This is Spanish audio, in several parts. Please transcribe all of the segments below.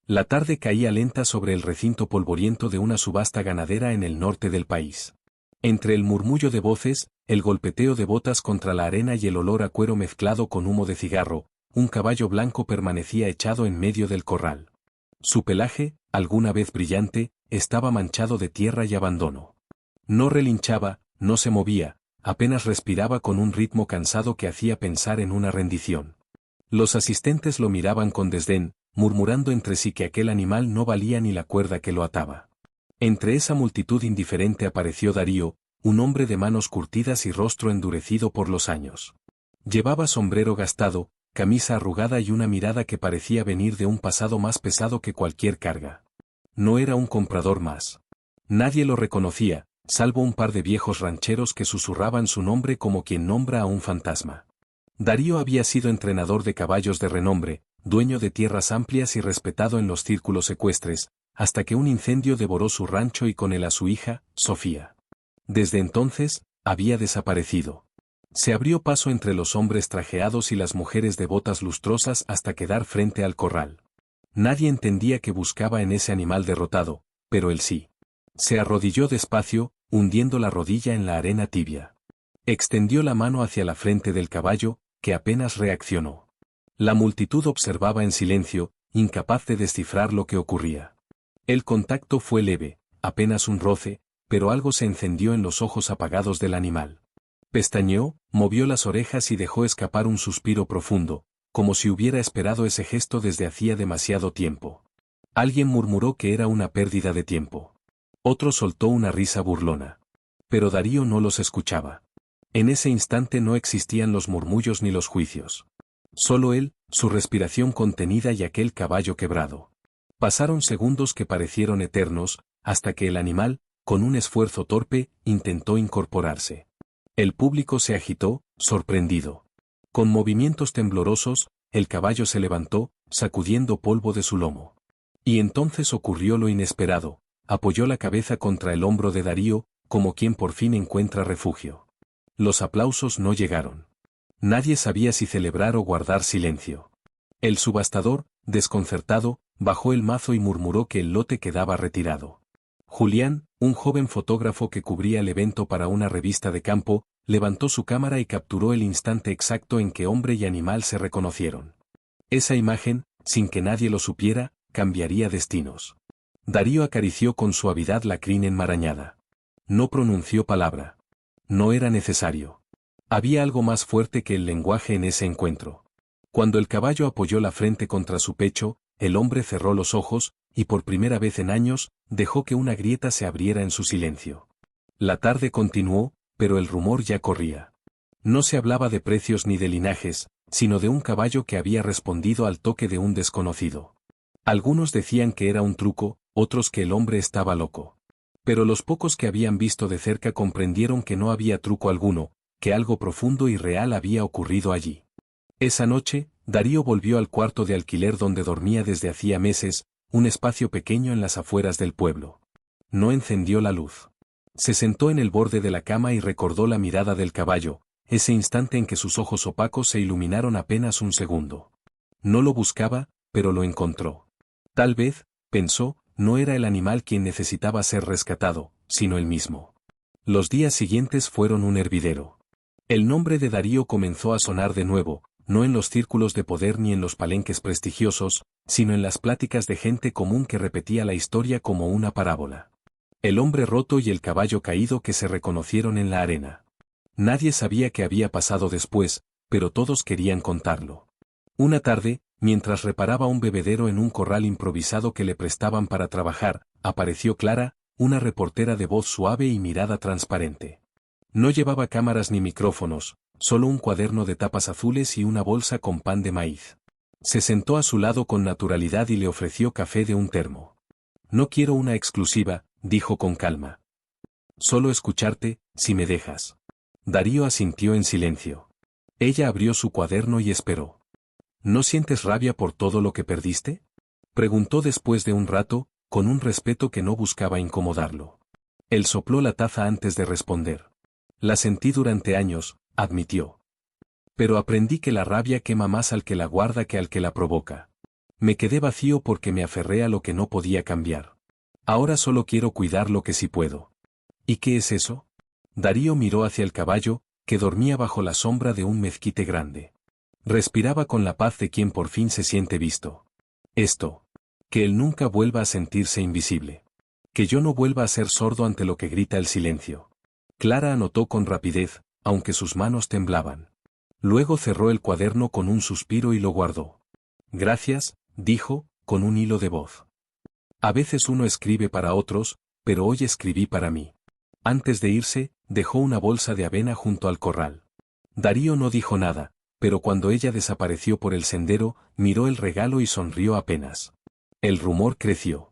La tarde caía lenta sobre el recinto polvoriento de una subasta ganadera en el norte del país. Entre el murmullo de voces, el golpeteo de botas contra la arena y el olor a cuero mezclado con humo de cigarro, un caballo blanco permanecía echado en medio del corral. Su pelaje, alguna vez brillante, estaba manchado de tierra y abandono. No relinchaba, no se movía, apenas respiraba con un ritmo cansado que hacía pensar en una rendición. Los asistentes lo miraban con desdén, murmurando entre sí que aquel animal no valía ni la cuerda que lo ataba. Entre esa multitud indiferente apareció Darío, un hombre de manos curtidas y rostro endurecido por los años. Llevaba sombrero gastado, camisa arrugada y una mirada que parecía venir de un pasado más pesado que cualquier carga. No era un comprador más. Nadie lo reconocía, salvo un par de viejos rancheros que susurraban su nombre como quien nombra a un fantasma. Darío había sido entrenador de caballos de renombre, dueño de tierras amplias y respetado en los círculos ecuestres, hasta que un incendio devoró su rancho y con él a su hija, Sofía. Desde entonces, había desaparecido. Se abrió paso entre los hombres trajeados y las mujeres de botas lustrosas hasta quedar frente al corral. Nadie entendía qué buscaba en ese animal derrotado, pero él sí. Se arrodilló despacio, hundiendo la rodilla en la arena tibia. Extendió la mano hacia la frente del caballo, que apenas reaccionó. La multitud observaba en silencio, incapaz de descifrar lo que ocurría. El contacto fue leve, apenas un roce, pero algo se encendió en los ojos apagados del animal. Pestañeó, movió las orejas y dejó escapar un suspiro profundo, como si hubiera esperado ese gesto desde hacía demasiado tiempo. Alguien murmuró que era una pérdida de tiempo. Otro soltó una risa burlona. Pero Darío no los escuchaba. En ese instante no existían los murmullos ni los juicios. Solo él, su respiración contenida y aquel caballo quebrado. Pasaron segundos que parecieron eternos, hasta que el animal, con un esfuerzo torpe, intentó incorporarse. El público se agitó, sorprendido. Con movimientos temblorosos, el caballo se levantó, sacudiendo polvo de su lomo. Y entonces ocurrió lo inesperado, apoyó la cabeza contra el hombro de Darío, como quien por fin encuentra refugio. Los aplausos no llegaron. Nadie sabía si celebrar o guardar silencio. El subastador, desconcertado, bajó el mazo y murmuró que el lote quedaba retirado. Julián, un joven fotógrafo que cubría el evento para una revista de campo, levantó su cámara y capturó el instante exacto en que hombre y animal se reconocieron. Esa imagen, sin que nadie lo supiera, cambiaría destinos. Darío acarició con suavidad la crin enmarañada. No pronunció palabra. No era necesario. Había algo más fuerte que el lenguaje en ese encuentro. Cuando el caballo apoyó la frente contra su pecho, el hombre cerró los ojos, y por primera vez en años, dejó que una grieta se abriera en su silencio. La tarde continuó, pero el rumor ya corría. No se hablaba de precios ni de linajes, sino de un caballo que había respondido al toque de un desconocido. Algunos decían que era un truco, otros que el hombre estaba loco. Pero los pocos que habían visto de cerca comprendieron que no había truco alguno, que algo profundo y real había ocurrido allí. Esa noche, Darío volvió al cuarto de alquiler donde dormía desde hacía meses, un espacio pequeño en las afueras del pueblo. No encendió la luz. Se sentó en el borde de la cama y recordó la mirada del caballo, ese instante en que sus ojos opacos se iluminaron apenas un segundo. No lo buscaba, pero lo encontró. Tal vez, pensó, no era el animal quien necesitaba ser rescatado, sino él mismo. Los días siguientes fueron un hervidero. El nombre de Darío comenzó a sonar de nuevo, no en los círculos de poder ni en los palenques prestigiosos, sino en las pláticas de gente común que repetía la historia como una parábola. El hombre roto y el caballo caído que se reconocieron en la arena. Nadie sabía qué había pasado después, pero todos querían contarlo. Una tarde, mientras reparaba un bebedero en un corral improvisado que le prestaban para trabajar, apareció Clara, una reportera de voz suave y mirada transparente. No llevaba cámaras ni micrófonos, solo un cuaderno de tapas azules y una bolsa con pan de maíz. Se sentó a su lado con naturalidad y le ofreció café de un termo. No quiero una exclusiva, dijo con calma. Solo escucharte, si me dejas. Darío asintió en silencio. Ella abrió su cuaderno y esperó. ¿No sientes rabia por todo lo que perdiste? Preguntó después de un rato, con un respeto que no buscaba incomodarlo. Él sopló la taza antes de responder. La sentí durante años, admitió. Pero aprendí que la rabia quema más al que la guarda que al que la provoca. Me quedé vacío porque me aferré a lo que no podía cambiar. Ahora solo quiero cuidar lo que sí puedo. ¿Y qué es eso? Darío miró hacia el caballo, que dormía bajo la sombra de un mezquite grande. Respiraba con la paz de quien por fin se siente visto. Esto. Que él nunca vuelva a sentirse invisible. Que yo no vuelva a ser sordo ante lo que grita el silencio. Clara anotó con rapidez, aunque sus manos temblaban. Luego cerró el cuaderno con un suspiro y lo guardó. Gracias, dijo, con un hilo de voz. A veces uno escribe para otros, pero hoy escribí para mí. Antes de irse, dejó una bolsa de avena junto al corral. Darío no dijo nada, pero cuando ella desapareció por el sendero, miró el regalo y sonrió apenas. El rumor creció.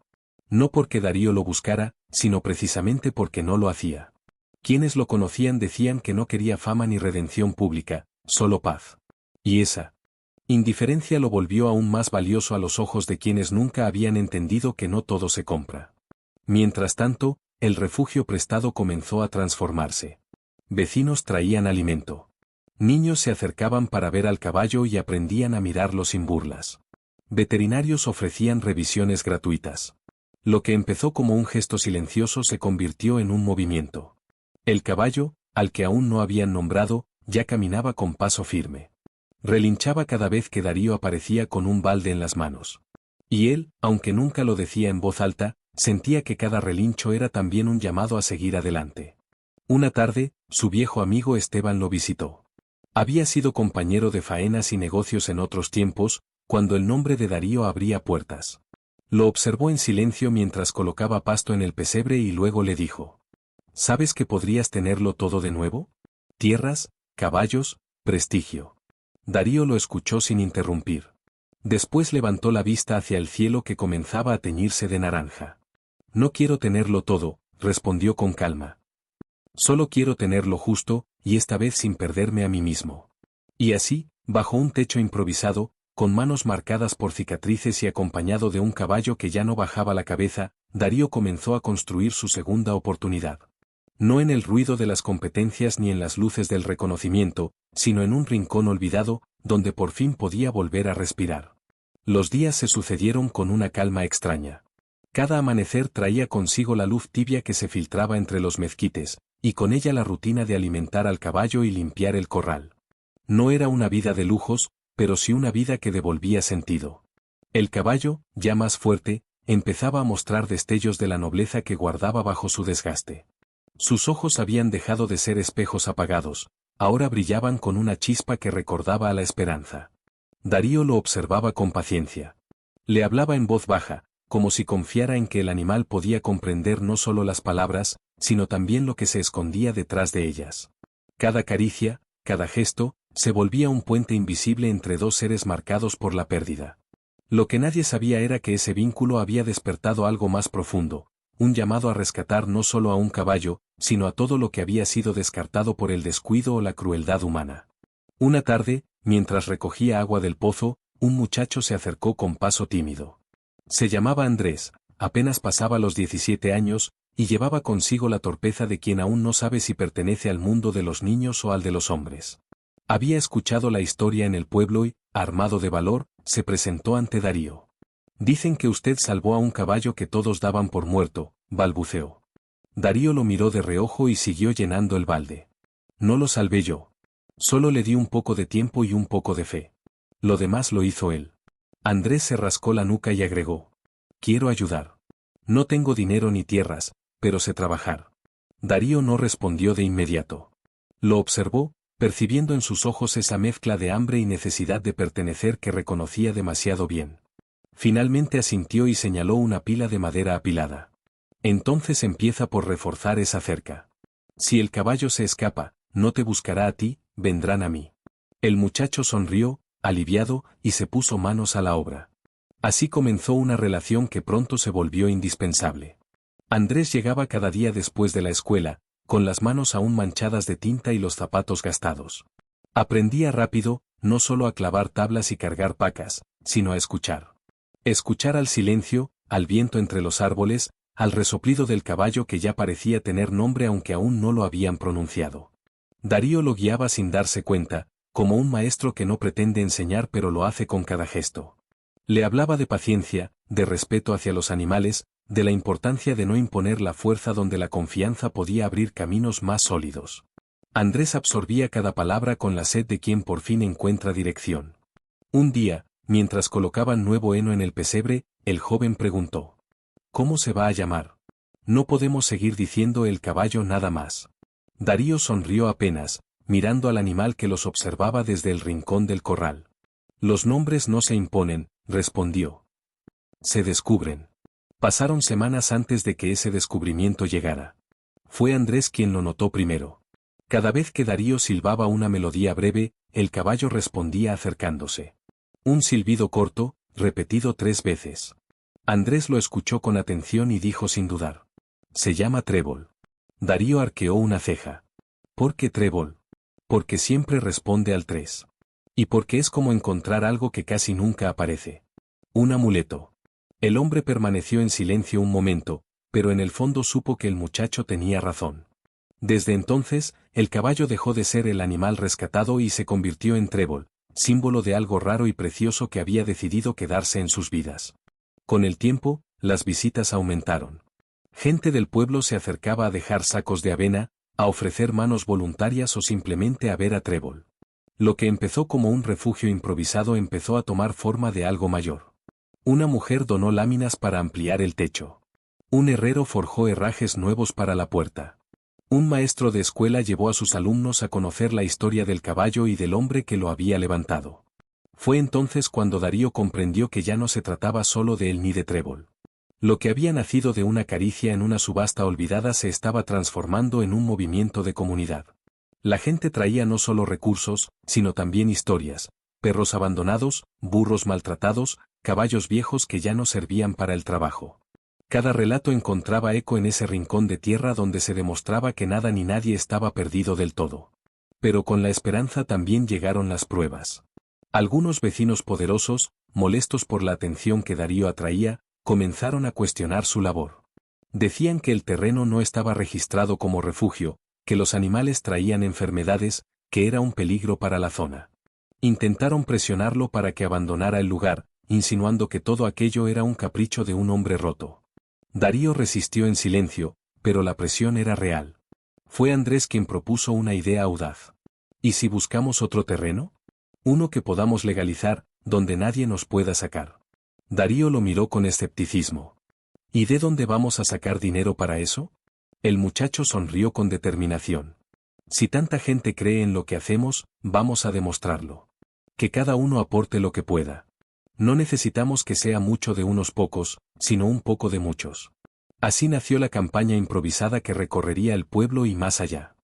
No porque Darío lo buscara, sino precisamente porque no lo hacía. Quienes lo conocían decían que no quería fama ni redención pública, solo paz. Y esa indiferencia lo volvió aún más valioso a los ojos de quienes nunca habían entendido que no todo se compra. Mientras tanto, el refugio prestado comenzó a transformarse. Vecinos traían alimento. Niños se acercaban para ver al caballo y aprendían a mirarlo sin burlas. Veterinarios ofrecían revisiones gratuitas. Lo que empezó como un gesto silencioso se convirtió en un movimiento. El caballo, al que aún no habían nombrado, ya caminaba con paso firme. Relinchaba cada vez que Darío aparecía con un balde en las manos. Y él, aunque nunca lo decía en voz alta, sentía que cada relincho era también un llamado a seguir adelante. Una tarde, su viejo amigo Esteban lo visitó. Había sido compañero de faenas y negocios en otros tiempos, cuando el nombre de Darío abría puertas. Lo observó en silencio mientras colocaba pasto en el pesebre y luego le dijo: ¿Sabes que podrías tenerlo todo de nuevo? Tierras, caballos, prestigio. Darío lo escuchó sin interrumpir. Después levantó la vista hacia el cielo que comenzaba a teñirse de naranja. No quiero tenerlo todo, respondió con calma. Solo quiero tener lo justo, y esta vez sin perderme a mí mismo. Y así, bajo un techo improvisado, con manos marcadas por cicatrices y acompañado de un caballo que ya no bajaba la cabeza, Darío comenzó a construir su segunda oportunidad. No en el ruido de las competencias ni en las luces del reconocimiento, sino en un rincón olvidado, donde por fin podía volver a respirar. Los días se sucedieron con una calma extraña. Cada amanecer traía consigo la luz tibia que se filtraba entre los mezquites, y con ella la rutina de alimentar al caballo y limpiar el corral. No era una vida de lujos, pero sí una vida que devolvía sentido. El caballo, ya más fuerte, empezaba a mostrar destellos de la nobleza que guardaba bajo su desgaste. Sus ojos habían dejado de ser espejos apagados, ahora brillaban con una chispa que recordaba a la esperanza. Darío lo observaba con paciencia. Le hablaba en voz baja, como si confiara en que el animal podía comprender no solo las palabras, sino también lo que se escondía detrás de ellas. Cada caricia, cada gesto, se volvía un puente invisible entre dos seres marcados por la pérdida. Lo que nadie sabía era que ese vínculo había despertado algo más profundo, un llamado a rescatar no solo a un caballo, sino a todo lo que había sido descartado por el descuido o la crueldad humana. Una tarde, mientras recogía agua del pozo, un muchacho se acercó con paso tímido. Se llamaba Andrés, apenas pasaba los 17 años, y llevaba consigo la torpeza de quien aún no sabe si pertenece al mundo de los niños o al de los hombres. Había escuchado la historia en el pueblo y, armado de valor, se presentó ante Darío. Dicen que usted salvó a un caballo que todos daban por muerto, balbuceó. Darío lo miró de reojo y siguió llenando el balde. No lo salvé yo. Solo le di un poco de tiempo y un poco de fe. Lo demás lo hizo él. Andrés se rascó la nuca y agregó: quiero ayudar. No tengo dinero ni tierras, pero sé trabajar. Darío no respondió de inmediato. Lo observó, percibiendo en sus ojos esa mezcla de hambre y necesidad de pertenecer que reconocía demasiado bien. Finalmente asintió y señaló una pila de madera apilada. Entonces empieza por reforzar esa cerca. Si el caballo se escapa, no te buscará a ti, vendrán a mí. El muchacho sonrió, aliviado, y se puso manos a la obra. Así comenzó una relación que pronto se volvió indispensable. Andrés llegaba cada día después de la escuela, con las manos aún manchadas de tinta y los zapatos gastados. Aprendía rápido, no solo a clavar tablas y cargar pacas, sino a escuchar. Escuchar al silencio, al viento entre los árboles, al resoplido del caballo que ya parecía tener nombre aunque aún no lo habían pronunciado. Darío lo guiaba sin darse cuenta, como un maestro que no pretende enseñar pero lo hace con cada gesto. Le hablaba de paciencia, de respeto hacia los animales, de la importancia de no imponer la fuerza donde la confianza podía abrir caminos más sólidos. Andrés absorbía cada palabra con la sed de quien por fin encuentra dirección. Un día, mientras colocaban nuevo heno en el pesebre, el joven preguntó: ¿Cómo se va a llamar? No podemos seguir diciendo el caballo nada más. Darío sonrió apenas, mirando al animal que los observaba desde el rincón del corral. Los nombres no se imponen, respondió. Se descubren. Pasaron semanas antes de que ese descubrimiento llegara. Fue Andrés quien lo notó primero. Cada vez que Darío silbaba una melodía breve, el caballo respondía acercándose. Un silbido corto, repetido 3 veces. Andrés lo escuchó con atención y dijo sin dudar: se llama Trébol. Darío arqueó una ceja. ¿Por qué Trébol? Porque siempre responde al 3. Y porque es como encontrar algo que casi nunca aparece. Un amuleto. El hombre permaneció en silencio un momento, pero en el fondo supo que el muchacho tenía razón. Desde entonces, el caballo dejó de ser el animal rescatado y se convirtió en Trébol, símbolo de algo raro y precioso que había decidido quedarse en sus vidas. Con el tiempo, las visitas aumentaron. Gente del pueblo se acercaba a dejar sacos de avena, a ofrecer manos voluntarias o simplemente a ver a Trébol. Lo que empezó como un refugio improvisado empezó a tomar forma de algo mayor. Una mujer donó láminas para ampliar el techo. Un herrero forjó herrajes nuevos para la puerta. Un maestro de escuela llevó a sus alumnos a conocer la historia del caballo y del hombre que lo había levantado. Fue entonces cuando Darío comprendió que ya no se trataba solo de él ni de Trébol. Lo que había nacido de una caricia en una subasta olvidada se estaba transformando en un movimiento de comunidad. La gente traía no solo recursos, sino también historias: perros abandonados, burros maltratados, caballos viejos que ya no servían para el trabajo. Cada relato encontraba eco en ese rincón de tierra donde se demostraba que nada ni nadie estaba perdido del todo. Pero con la esperanza también llegaron las pruebas. Algunos vecinos poderosos, molestos por la atención que Darío atraía, comenzaron a cuestionar su labor. Decían que el terreno no estaba registrado como refugio, que los animales traían enfermedades, que era un peligro para la zona. Intentaron presionarlo para que abandonara el lugar, insinuando que todo aquello era un capricho de un hombre roto. Darío resistió en silencio, pero la presión era real. Fue Andrés quien propuso una idea audaz. ¿Y si buscamos otro terreno? Uno que podamos legalizar, donde nadie nos pueda sacar. Darío lo miró con escepticismo. ¿Y de dónde vamos a sacar dinero para eso? El muchacho sonrió con determinación. Si tanta gente cree en lo que hacemos, vamos a demostrarlo. Que cada uno aporte lo que pueda. No necesitamos que sea mucho de unos pocos, sino un poco de muchos. Así nació la campaña improvisada que recorrería el pueblo y más allá.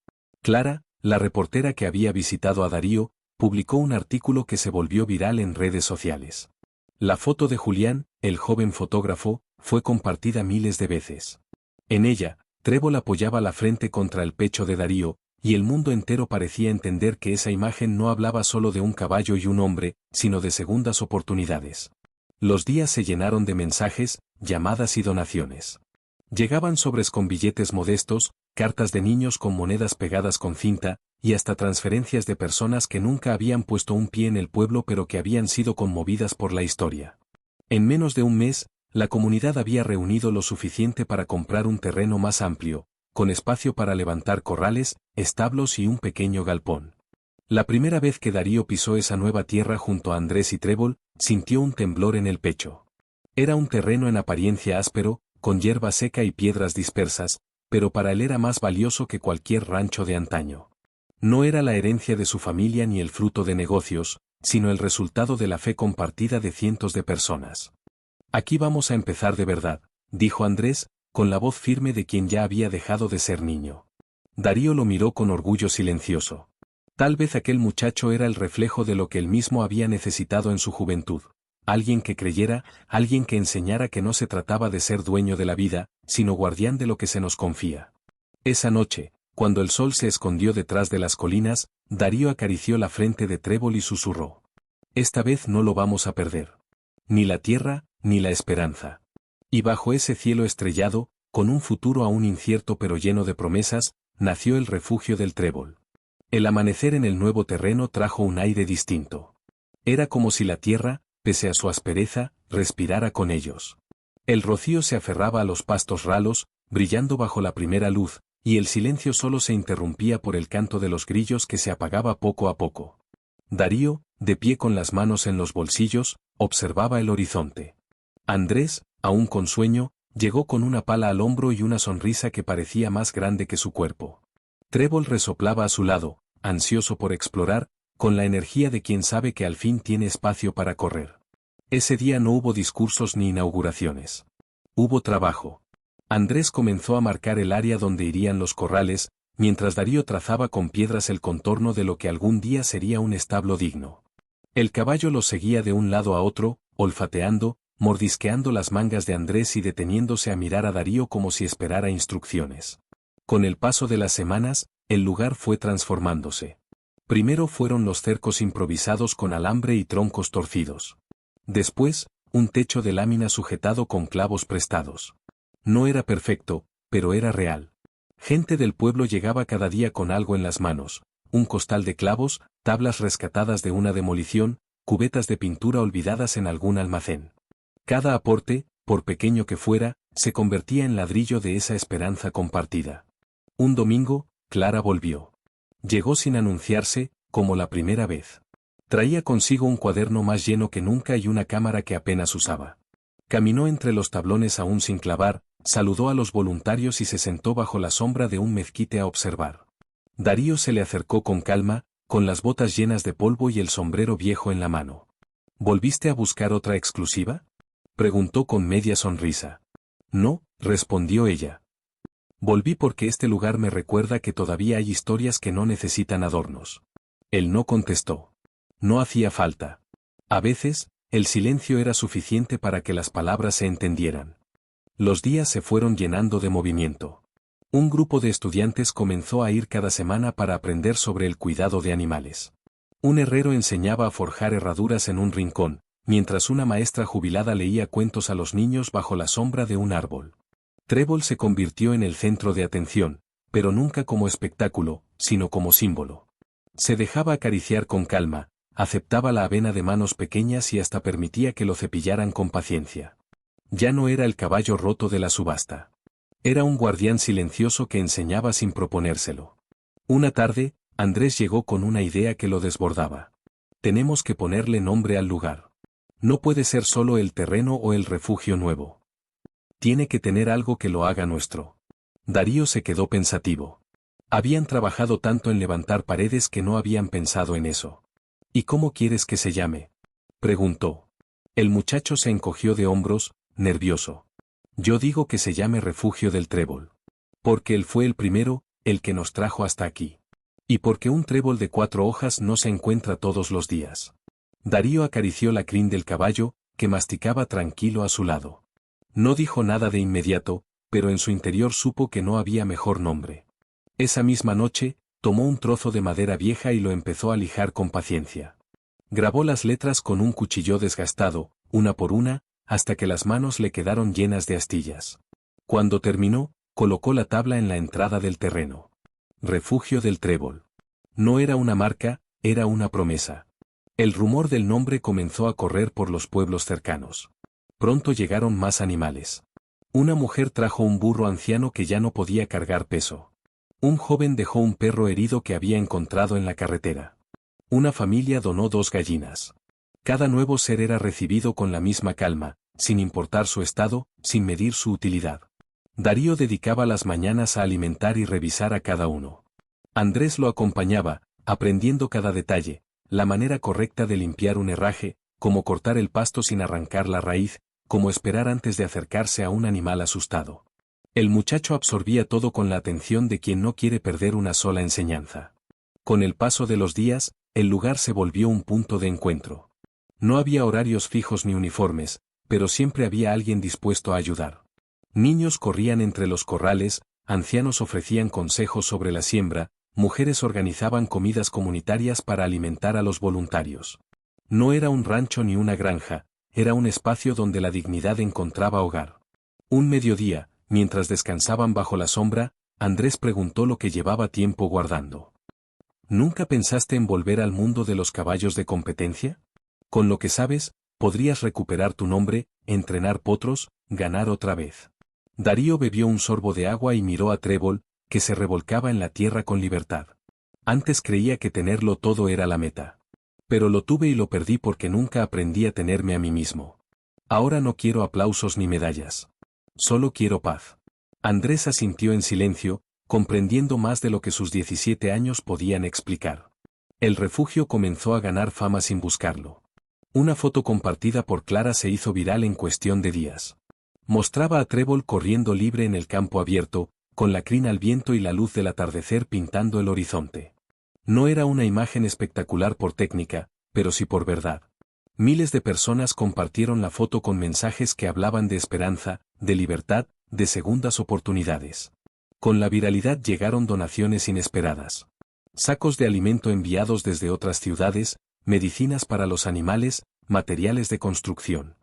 Clara, la reportera que había visitado a Darío, publicó un artículo que se volvió viral en redes sociales. La foto de Julián, el joven fotógrafo, fue compartida miles de veces. En ella, Trébol apoyaba la frente contra el pecho de Darío, y el mundo entero parecía entender que esa imagen no hablaba solo de un caballo y un hombre, sino de segundas oportunidades. Los días se llenaron de mensajes, llamadas y donaciones. Llegaban sobres con billetes modestos, cartas de niños con monedas pegadas con cinta, y hasta transferencias de personas que nunca habían puesto un pie en el pueblo pero que habían sido conmovidas por la historia. En menos de un mes, la comunidad había reunido lo suficiente para comprar un terreno más amplio, con espacio para levantar corrales, establos y un pequeño galpón. La primera vez que Darío pisó esa nueva tierra junto a Andrés y Trébol, sintió un temblor en el pecho. Era un terreno en apariencia áspero, con hierba seca y piedras dispersas, pero para él era más valioso que cualquier rancho de antaño. No era la herencia de su familia ni el fruto de negocios, sino el resultado de la fe compartida de cientos de personas. Aquí vamos a empezar de verdad, dijo Andrés, con la voz firme de quien ya había dejado de ser niño. Darío lo miró con orgullo silencioso. Tal vez aquel muchacho era el reflejo de lo que él mismo había necesitado en su juventud. Alguien que creyera, alguien que enseñara que no se trataba de ser dueño de la vida, sino guardián de lo que se nos confía. Esa noche, cuando el sol se escondió detrás de las colinas, Darío acarició la frente de Trébol y susurró: esta vez no lo vamos a perder. Ni la tierra, ni la esperanza. Y bajo ese cielo estrellado, con un futuro aún incierto pero lleno de promesas, nació el refugio del Trébol. El amanecer en el nuevo terreno trajo un aire distinto. Era como si la tierra, pese a su aspereza, respirara con ellos. El rocío se aferraba a los pastos ralos, brillando bajo la primera luz, y el silencio solo se interrumpía por el canto de los grillos que se apagaba poco a poco. Darío, de pie con las manos en los bolsillos, observaba el horizonte. Andrés, aún con sueño, llegó con una pala al hombro y una sonrisa que parecía más grande que su cuerpo. Trébol resoplaba a su lado, ansioso por explorar, con la energía de quien sabe que al fin tiene espacio para correr. Ese día no hubo discursos ni inauguraciones. Hubo trabajo. Andrés comenzó a marcar el área donde irían los corrales, mientras Darío trazaba con piedras el contorno de lo que algún día sería un establo digno. El caballo los seguía de un lado a otro, olfateando, mordisqueando las mangas de Andrés y deteniéndose a mirar a Darío como si esperara instrucciones. Con el paso de las semanas, el lugar fue transformándose. Primero fueron los cercos improvisados con alambre y troncos torcidos. Después, un techo de lámina sujetado con clavos prestados. No era perfecto, pero era real. Gente del pueblo llegaba cada día con algo en las manos, un costal de clavos, tablas rescatadas de una demolición, cubetas de pintura olvidadas en algún almacén. Cada aporte, por pequeño que fuera, se convertía en ladrillo de esa esperanza compartida. Un domingo, Clara volvió. Llegó sin anunciarse, como la primera vez. Traía consigo un cuaderno más lleno que nunca y una cámara que apenas usaba. Caminó entre los tablones aún sin clavar, saludó a los voluntarios y se sentó bajo la sombra de un mezquite a observar. Darío se le acercó con calma, con las botas llenas de polvo y el sombrero viejo en la mano. ¿Volviste a buscar otra exclusiva?, preguntó con media sonrisa. No, respondió ella. Volví porque este lugar me recuerda que todavía hay historias que no necesitan adornos. Él no contestó. No hacía falta. A veces, el silencio era suficiente para que las palabras se entendieran. Los días se fueron llenando de movimiento. Un grupo de estudiantes comenzó a ir cada semana para aprender sobre el cuidado de animales. Un herrero enseñaba a forjar herraduras en un rincón, mientras una maestra jubilada leía cuentos a los niños bajo la sombra de un árbol. Trébol se convirtió en el centro de atención, pero nunca como espectáculo, sino como símbolo. Se dejaba acariciar con calma, aceptaba la avena de manos pequeñas y hasta permitía que lo cepillaran con paciencia. Ya no era el caballo roto de la subasta. Era un guardián silencioso que enseñaba sin proponérselo. Una tarde, Andrés llegó con una idea que lo desbordaba. Tenemos que ponerle nombre al lugar. No puede ser solo el terreno o el refugio nuevo. Tiene que tener algo que lo haga nuestro. Darío se quedó pensativo. Habían trabajado tanto en levantar paredes que no habían pensado en eso. ¿Y cómo quieres que se llame?, preguntó. El muchacho se encogió de hombros, nervioso. Yo digo que se llame Refugio del Trébol. Porque él fue el primero, el que nos trajo hasta aquí. Y porque un trébol de 4 hojas no se encuentra todos los días. Darío acarició la crin del caballo, que masticaba tranquilo a su lado. No dijo nada de inmediato, pero en su interior supo que no había mejor nombre. Esa misma noche, tomó un trozo de madera vieja y lo empezó a lijar con paciencia. Grabó las letras con un cuchillo desgastado, una por una, hasta que las manos le quedaron llenas de astillas. Cuando terminó, colocó la tabla en la entrada del terreno. Refugio del Trébol. No era una marca, era una promesa. El rumor del nombre comenzó a correr por los pueblos cercanos. Pronto llegaron más animales. Una mujer trajo un burro anciano que ya no podía cargar peso. Un joven dejó un perro herido que había encontrado en la carretera. Una familia donó 2 gallinas. Cada nuevo ser era recibido con la misma calma, sin importar su estado, sin medir su utilidad. Darío dedicaba las mañanas a alimentar y revisar a cada uno. Andrés lo acompañaba, aprendiendo cada detalle, la manera correcta de limpiar un herraje, cómo cortar el pasto sin arrancar la raíz, cómo esperar antes de acercarse a un animal asustado. El muchacho absorbía todo con la atención de quien no quiere perder una sola enseñanza. Con el paso de los días, el lugar se volvió un punto de encuentro. No había horarios fijos ni uniformes, pero siempre había alguien dispuesto a ayudar. Niños corrían entre los corrales, ancianos ofrecían consejos sobre la siembra, mujeres organizaban comidas comunitarias para alimentar a los voluntarios. No era un rancho ni una granja, era un espacio donde la dignidad encontraba hogar. Un mediodía, mientras descansaban bajo la sombra, Andrés preguntó lo que llevaba tiempo guardando. ¿Nunca pensaste en volver al mundo de los caballos de competencia? Con lo que sabes, podrías recuperar tu nombre, entrenar potros, ganar otra vez. Darío bebió un sorbo de agua y miró a Trébol, que se revolcaba en la tierra con libertad. Antes creía que tenerlo todo era la meta. Pero lo tuve y lo perdí porque nunca aprendí a tenerme a mí mismo. Ahora no quiero aplausos ni medallas. Solo quiero paz. Andrés asintió en silencio, comprendiendo más de lo que sus 17 años podían explicar. El refugio comenzó a ganar fama sin buscarlo. Una foto compartida por Clara se hizo viral en cuestión de días. Mostraba a Trébol corriendo libre en el campo abierto, con la crin al viento y la luz del atardecer pintando el horizonte. No era una imagen espectacular por técnica, pero sí por verdad. Miles de personas compartieron la foto con mensajes que hablaban de esperanza, de libertad, de segundas oportunidades. Con la viralidad llegaron donaciones inesperadas. Sacos de alimento enviados desde otras ciudades, medicinas para los animales, materiales de construcción.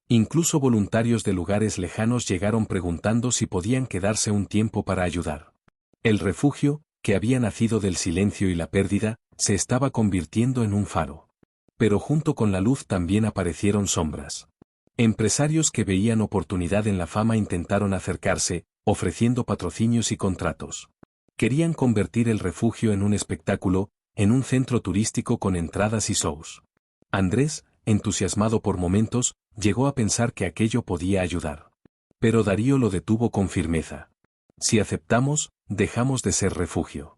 Incluso voluntarios de lugares lejanos llegaron preguntando si podían quedarse un tiempo para ayudar. El refugio, que había nacido del silencio y la pérdida, se estaba convirtiendo en un faro. Pero junto con la luz también aparecieron sombras. Empresarios que veían oportunidad en la fama intentaron acercarse, ofreciendo patrocinios y contratos. Querían convertir el refugio en un espectáculo, en un centro turístico con entradas y shows. Andrés, entusiasmado por momentos, llegó a pensar que aquello podía ayudar. Pero Darío lo detuvo con firmeza. Si aceptamos, dejamos de ser refugio.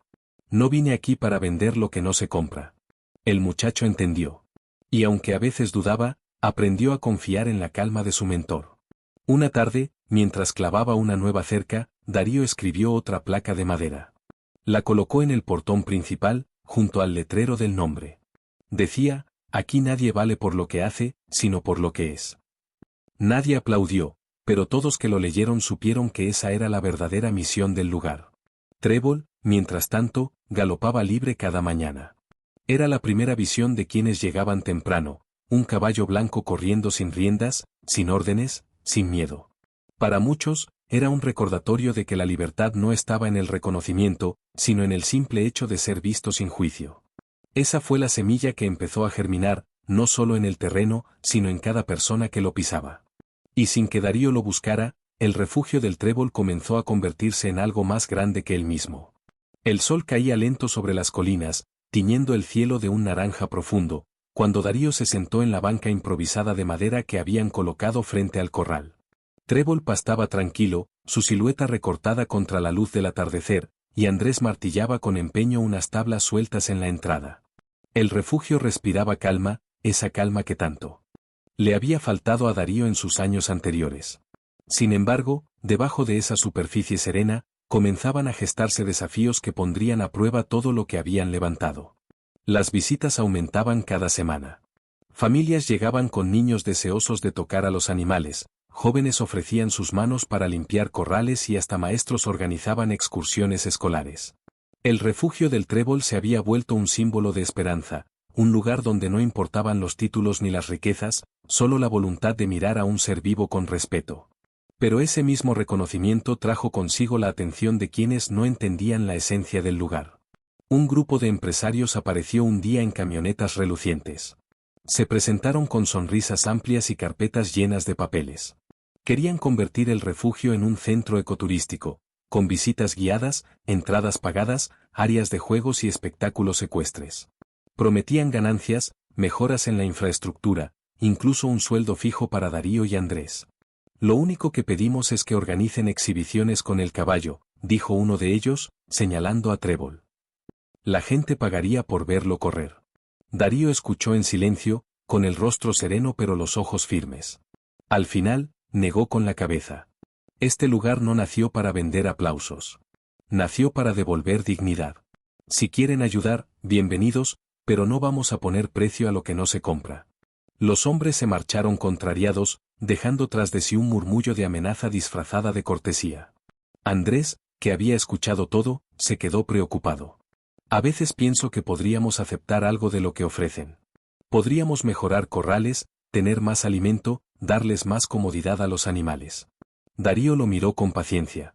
No vine aquí para vender lo que no se compra. El muchacho entendió. Y aunque a veces dudaba, aprendió a confiar en la calma de su mentor. Una tarde, mientras clavaba una nueva cerca, Darío escribió otra placa de madera. La colocó en el portón principal, junto al letrero del nombre. Decía: aquí nadie vale por lo que hace, sino por lo que es. Nadie aplaudió, pero todos que lo leyeron supieron que esa era la verdadera misión del lugar. Trébol, mientras tanto, galopaba libre cada mañana. Era la primera visión de quienes llegaban temprano, un caballo blanco corriendo sin riendas, sin órdenes, sin miedo. Para muchos, era un recordatorio de que la libertad no estaba en el reconocimiento, sino en el simple hecho de ser visto sin juicio. Esa fue la semilla que empezó a germinar, no solo en el terreno, sino en cada persona que lo pisaba. Y sin que Darío lo buscara, el refugio del Trébol comenzó a convertirse en algo más grande que él mismo. El sol caía lento sobre las colinas, tiñendo el cielo de un naranja profundo, cuando Darío se sentó en la banca improvisada de madera que habían colocado frente al corral. Trébol pastaba tranquilo, su silueta recortada contra la luz del atardecer, y Andrés martillaba con empeño unas tablas sueltas en la entrada. El refugio respiraba calma, esa calma que tanto le había faltado a Darío en sus años anteriores. Sin embargo, debajo de esa superficie serena, comenzaban a gestarse desafíos que pondrían a prueba todo lo que habían levantado. Las visitas aumentaban cada semana. Familias llegaban con niños deseosos de tocar a los animales, jóvenes ofrecían sus manos para limpiar corrales y hasta maestros organizaban excursiones escolares. El refugio del Trébol se había vuelto un símbolo de esperanza, un lugar donde no importaban los títulos ni las riquezas, solo la voluntad de mirar a un ser vivo con respeto. Pero ese mismo reconocimiento trajo consigo la atención de quienes no entendían la esencia del lugar. Un grupo de empresarios apareció un día en camionetas relucientes. Se presentaron con sonrisas amplias y carpetas llenas de papeles. Querían convertir el refugio en un centro ecoturístico, con visitas guiadas, entradas pagadas, áreas de juegos y espectáculos ecuestres. Prometían ganancias, mejoras en la infraestructura, incluso un sueldo fijo para Darío y Andrés. Lo único que pedimos es que organicen exhibiciones con el caballo, dijo uno de ellos, señalando a Trébol. La gente pagaría por verlo correr. Darío escuchó en silencio, con el rostro sereno pero los ojos firmes. Al final, negó con la cabeza. Este lugar no nació para vender aplausos. Nació para devolver dignidad. Si quieren ayudar, bienvenidos, pero no vamos a poner precio a lo que no se compra. Los hombres se marcharon contrariados, dejando tras de sí un murmullo de amenaza disfrazada de cortesía. Andrés, que había escuchado todo, se quedó preocupado. A veces pienso que podríamos aceptar algo de lo que ofrecen. Podríamos mejorar corrales, tener más alimento, darles más comodidad a los animales. Darío lo miró con paciencia.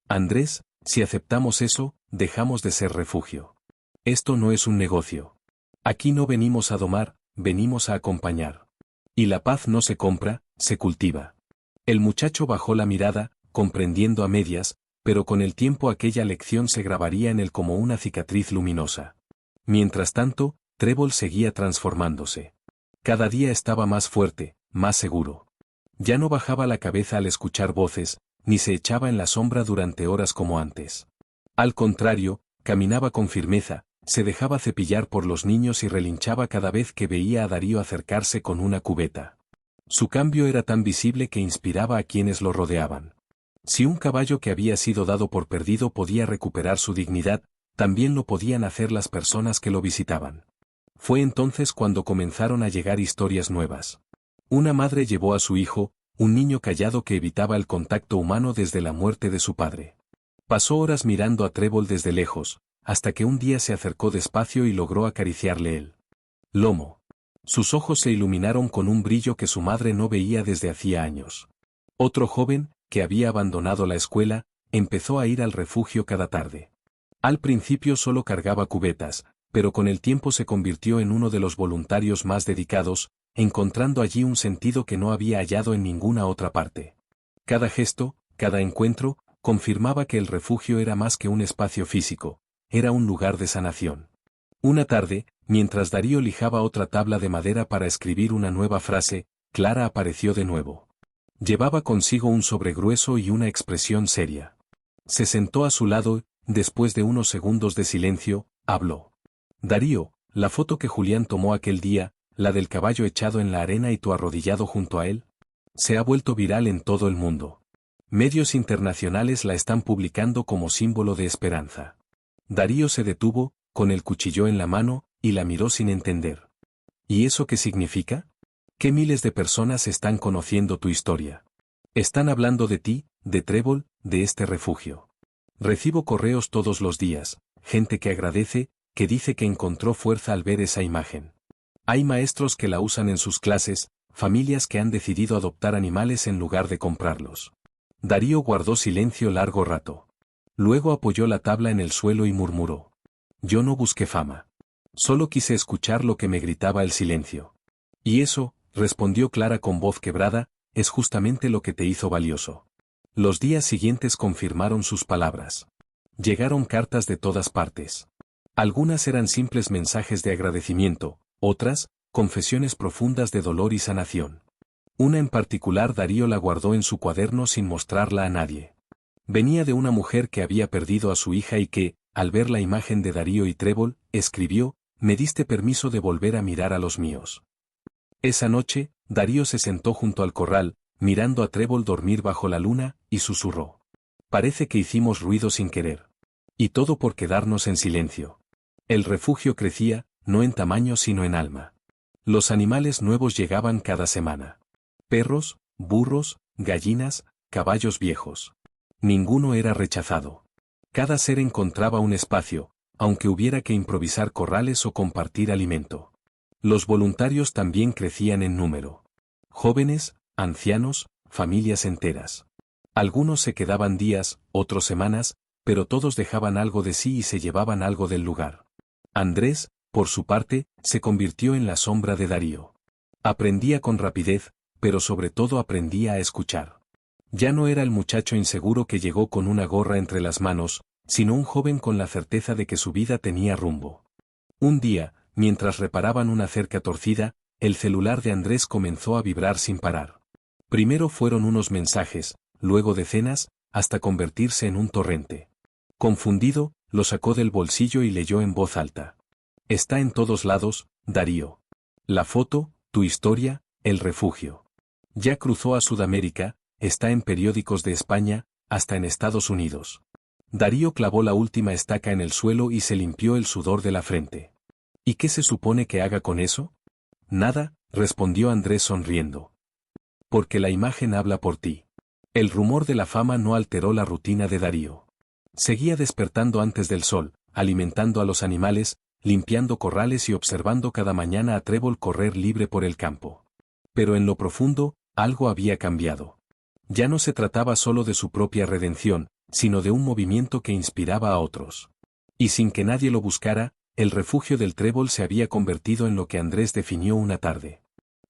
Andrés, si aceptamos eso, dejamos de ser refugio. Esto no es un negocio. Aquí no venimos a domar, venimos a acompañar. Y la paz no se compra, se cultiva. El muchacho bajó la mirada, comprendiendo a medias, pero con el tiempo aquella lección se grabaría en él como una cicatriz luminosa. Mientras tanto, Trébol seguía transformándose. Cada día estaba más fuerte, más seguro. Ya no bajaba la cabeza al escuchar voces, ni se echaba en la sombra durante horas como antes. Al contrario, caminaba con firmeza, se dejaba cepillar por los niños y relinchaba cada vez que veía a Darío acercarse con una cubeta. Su cambio era tan visible que inspiraba a quienes lo rodeaban. Si un caballo que había sido dado por perdido podía recuperar su dignidad, también lo podían hacer las personas que lo visitaban. Fue entonces cuando comenzaron a llegar historias nuevas. Una madre llevó a su hijo, un niño callado que evitaba el contacto humano desde la muerte de su padre. Pasó horas mirando a Trébol desde lejos, hasta que un día se acercó despacio y logró acariciarle el lomo. Sus ojos se iluminaron con un brillo que su madre no veía desde hacía años. Otro joven, que había abandonado la escuela, empezó a ir al refugio cada tarde. Al principio solo cargaba cubetas, pero con el tiempo se convirtió en uno de los voluntarios más dedicados, encontrando allí un sentido que no había hallado en ninguna otra parte. Cada gesto, cada encuentro, confirmaba que el refugio era más que un espacio físico, era un lugar de sanación. Una tarde, mientras Darío lijaba otra tabla de madera para escribir una nueva frase, Clara apareció de nuevo. Llevaba consigo un sobre grueso y una expresión seria. Se sentó a su lado, después de unos segundos de silencio, habló. Darío, la foto que Julián tomó aquel día, la del caballo echado en la arena y tú arrodillado junto a él, se ha vuelto viral en todo el mundo. Medios internacionales la están publicando como símbolo de esperanza. Darío se detuvo, con el cuchillo en la mano, y la miró sin entender. ¿Y eso qué significa? ¿Qué miles de personas están conociendo tu historia? Están hablando de ti, de Trébol, de este refugio. Recibo correos todos los días, gente que agradece, que dice que encontró fuerza al ver esa imagen. Hay maestros que la usan en sus clases, familias que han decidido adoptar animales en lugar de comprarlos. Darío guardó silencio largo rato. Luego apoyó la tabla en el suelo y murmuró. Yo no busqué fama. Solo quise escuchar lo que me gritaba el silencio. Y eso, respondió Clara con voz quebrada, es justamente lo que te hizo valioso. Los días siguientes confirmaron sus palabras. Llegaron cartas de todas partes. Algunas eran simples mensajes de agradecimiento, otras, confesiones profundas de dolor y sanación. Una en particular Darío la guardó en su cuaderno sin mostrarla a nadie. Venía de una mujer que había perdido a su hija y que, al ver la imagen de Darío y Trébol, escribió, me diste permiso de volver a mirar a los míos. Esa noche, Darío se sentó junto al corral, mirando a Trébol dormir bajo la luna, y susurró. Parece que hicimos ruido sin querer. Y todo por quedarnos en silencio. El refugio crecía, no en tamaño sino en alma. Los animales nuevos llegaban cada semana. Perros, burros, gallinas, caballos viejos. Ninguno era rechazado. Cada ser encontraba un espacio, aunque hubiera que improvisar corrales o compartir alimento. Los voluntarios también crecían en número. Jóvenes, ancianos, familias enteras. Algunos se quedaban días, otros semanas, pero todos dejaban algo de sí y se llevaban algo del lugar. Andrés, por su parte, se convirtió en la sombra de Darío. Aprendía con rapidez, pero sobre todo aprendía a escuchar. Ya no era el muchacho inseguro que llegó con una gorra entre las manos, sino un joven con la certeza de que su vida tenía rumbo. Un día, mientras reparaban una cerca torcida, el celular de Andrés comenzó a vibrar sin parar. Primero fueron unos mensajes, luego decenas, hasta convertirse en un torrente. Confundido, lo sacó del bolsillo y leyó en voz alta. Está en todos lados, Darío. La foto, tu historia, el refugio. Ya cruzó a Sudamérica, está en periódicos de España, hasta en Estados Unidos. Darío clavó la última estaca en el suelo y se limpió el sudor de la frente. ¿Y qué se supone que haga con eso? Nada, respondió Andrés sonriendo. Porque la imagen habla por ti. El rumor de la fama no alteró la rutina de Darío. Seguía despertando antes del sol, alimentando a los animales, limpiando corrales y observando cada mañana a Trébol correr libre por el campo. Pero en lo profundo, algo había cambiado. Ya no se trataba solo de su propia redención, sino de un movimiento que inspiraba a otros. Y sin que nadie lo buscara, el refugio del Trébol se había convertido en lo que Andrés definió una tarde.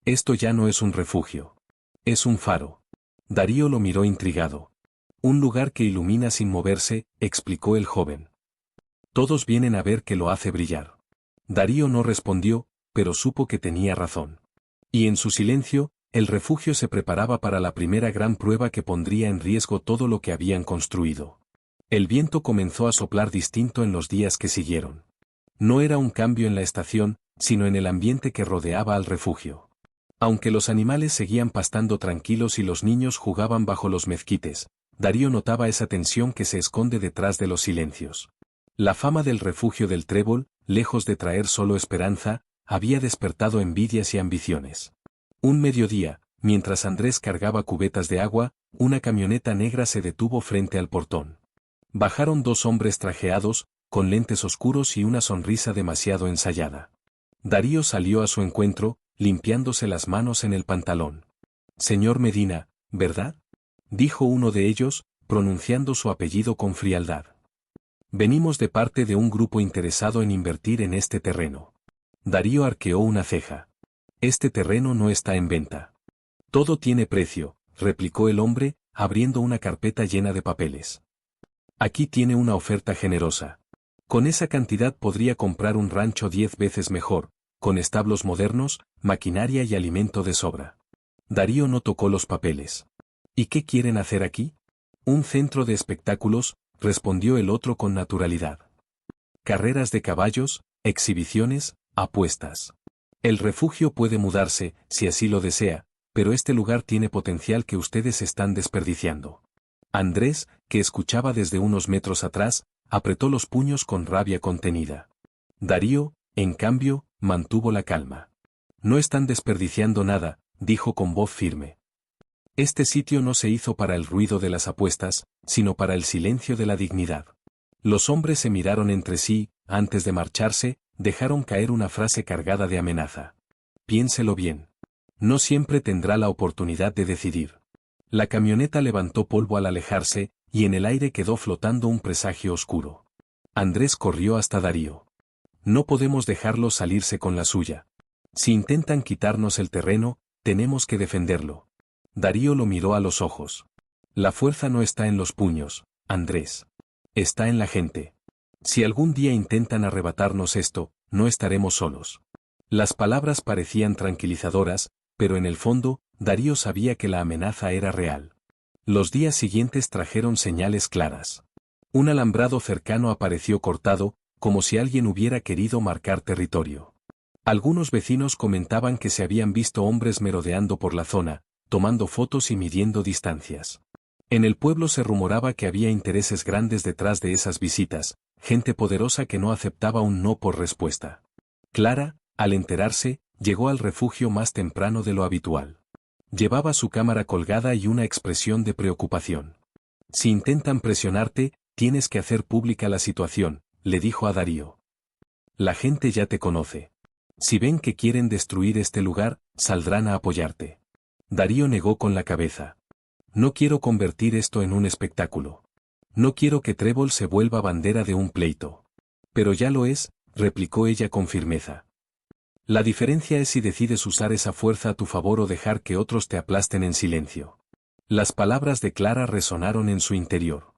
Esto ya no es un refugio. Es un faro. Darío lo miró intrigado. Un lugar que ilumina sin moverse, explicó el joven. Todos vienen a ver que lo hace brillar. Darío no respondió, pero supo que tenía razón. Y en su silencio, el refugio se preparaba para la primera gran prueba que pondría en riesgo todo lo que habían construido. El viento comenzó a soplar distinto en los días que siguieron. No era un cambio en la estación, sino en el ambiente que rodeaba al refugio. Aunque los animales seguían pastando tranquilos y los niños jugaban bajo los mezquites, Darío notaba esa tensión que se esconde detrás de los silencios. La fama del refugio del Trébol, lejos de traer solo esperanza, había despertado envidias y ambiciones. Un mediodía, mientras Andrés cargaba cubetas de agua, una camioneta negra se detuvo frente al portón. Bajaron dos hombres trajeados, con lentes oscuros y una sonrisa demasiado ensayada. Darío salió a su encuentro, limpiándose las manos en el pantalón. «Señor Medina, ¿verdad?», dijo uno de ellos, pronunciando su apellido con frialdad. «Venimos de parte de un grupo interesado en invertir en este terreno». Darío arqueó una ceja. «Este terreno no está en venta». «Todo tiene precio», replicó el hombre, abriendo una carpeta llena de papeles. «Aquí tiene una oferta generosa. Con esa cantidad podría comprar un rancho 10 veces mejor, con establos modernos, maquinaria y alimento de sobra». Darío no tocó los papeles. «¿Y qué quieren hacer aquí?». «Un centro de espectáculos», respondió el otro con naturalidad. «Carreras de caballos, exhibiciones, apuestas. El refugio puede mudarse, si así lo desea, pero este lugar tiene potencial que ustedes están desperdiciando». Andrés, que escuchaba desde unos metros atrás, apretó los puños con rabia contenida. Darío, en cambio, mantuvo la calma. «No están desperdiciando nada», dijo con voz firme. «Este sitio no se hizo para el ruido de las apuestas, sino para el silencio de la dignidad». Los hombres se miraron entre sí, antes de marcharse, dejaron caer una frase cargada de amenaza. «Piénselo bien. No siempre tendrá la oportunidad de decidir». La camioneta levantó polvo al alejarse, y en el aire quedó flotando un presagio oscuro. Andrés corrió hasta Darío. «No podemos dejarlos salirse con la suya. Si intentan quitarnos el terreno, tenemos que defenderlo». Darío lo miró a los ojos. «La fuerza no está en los puños, Andrés. Está en la gente. Si algún día intentan arrebatarnos esto, no estaremos solos». Las palabras parecían tranquilizadoras, pero en el fondo, Darío sabía que la amenaza era real. Los días siguientes trajeron señales claras. Un alambrado cercano apareció cortado, como si alguien hubiera querido marcar territorio. Algunos vecinos comentaban que se habían visto hombres merodeando por la zona, tomando fotos y midiendo distancias. En el pueblo se rumoraba que había intereses grandes detrás de esas visitas, gente poderosa que no aceptaba un no por respuesta. Clara, al enterarse, llegó al refugio más temprano de lo habitual. Llevaba su cámara colgada y una expresión de preocupación. «Si intentan presionarte, tienes que hacer pública la situación», le dijo a Darío. «La gente ya te conoce. Si ven que quieren destruir este lugar, saldrán a apoyarte». Darío negó con la cabeza. «No quiero convertir esto en un espectáculo. No quiero que Trébol se vuelva bandera de un pleito». «Pero ya lo es», replicó ella con firmeza. «La diferencia es si decides usar esa fuerza a tu favor o dejar que otros te aplasten en silencio». Las palabras de Clara resonaron en su interior.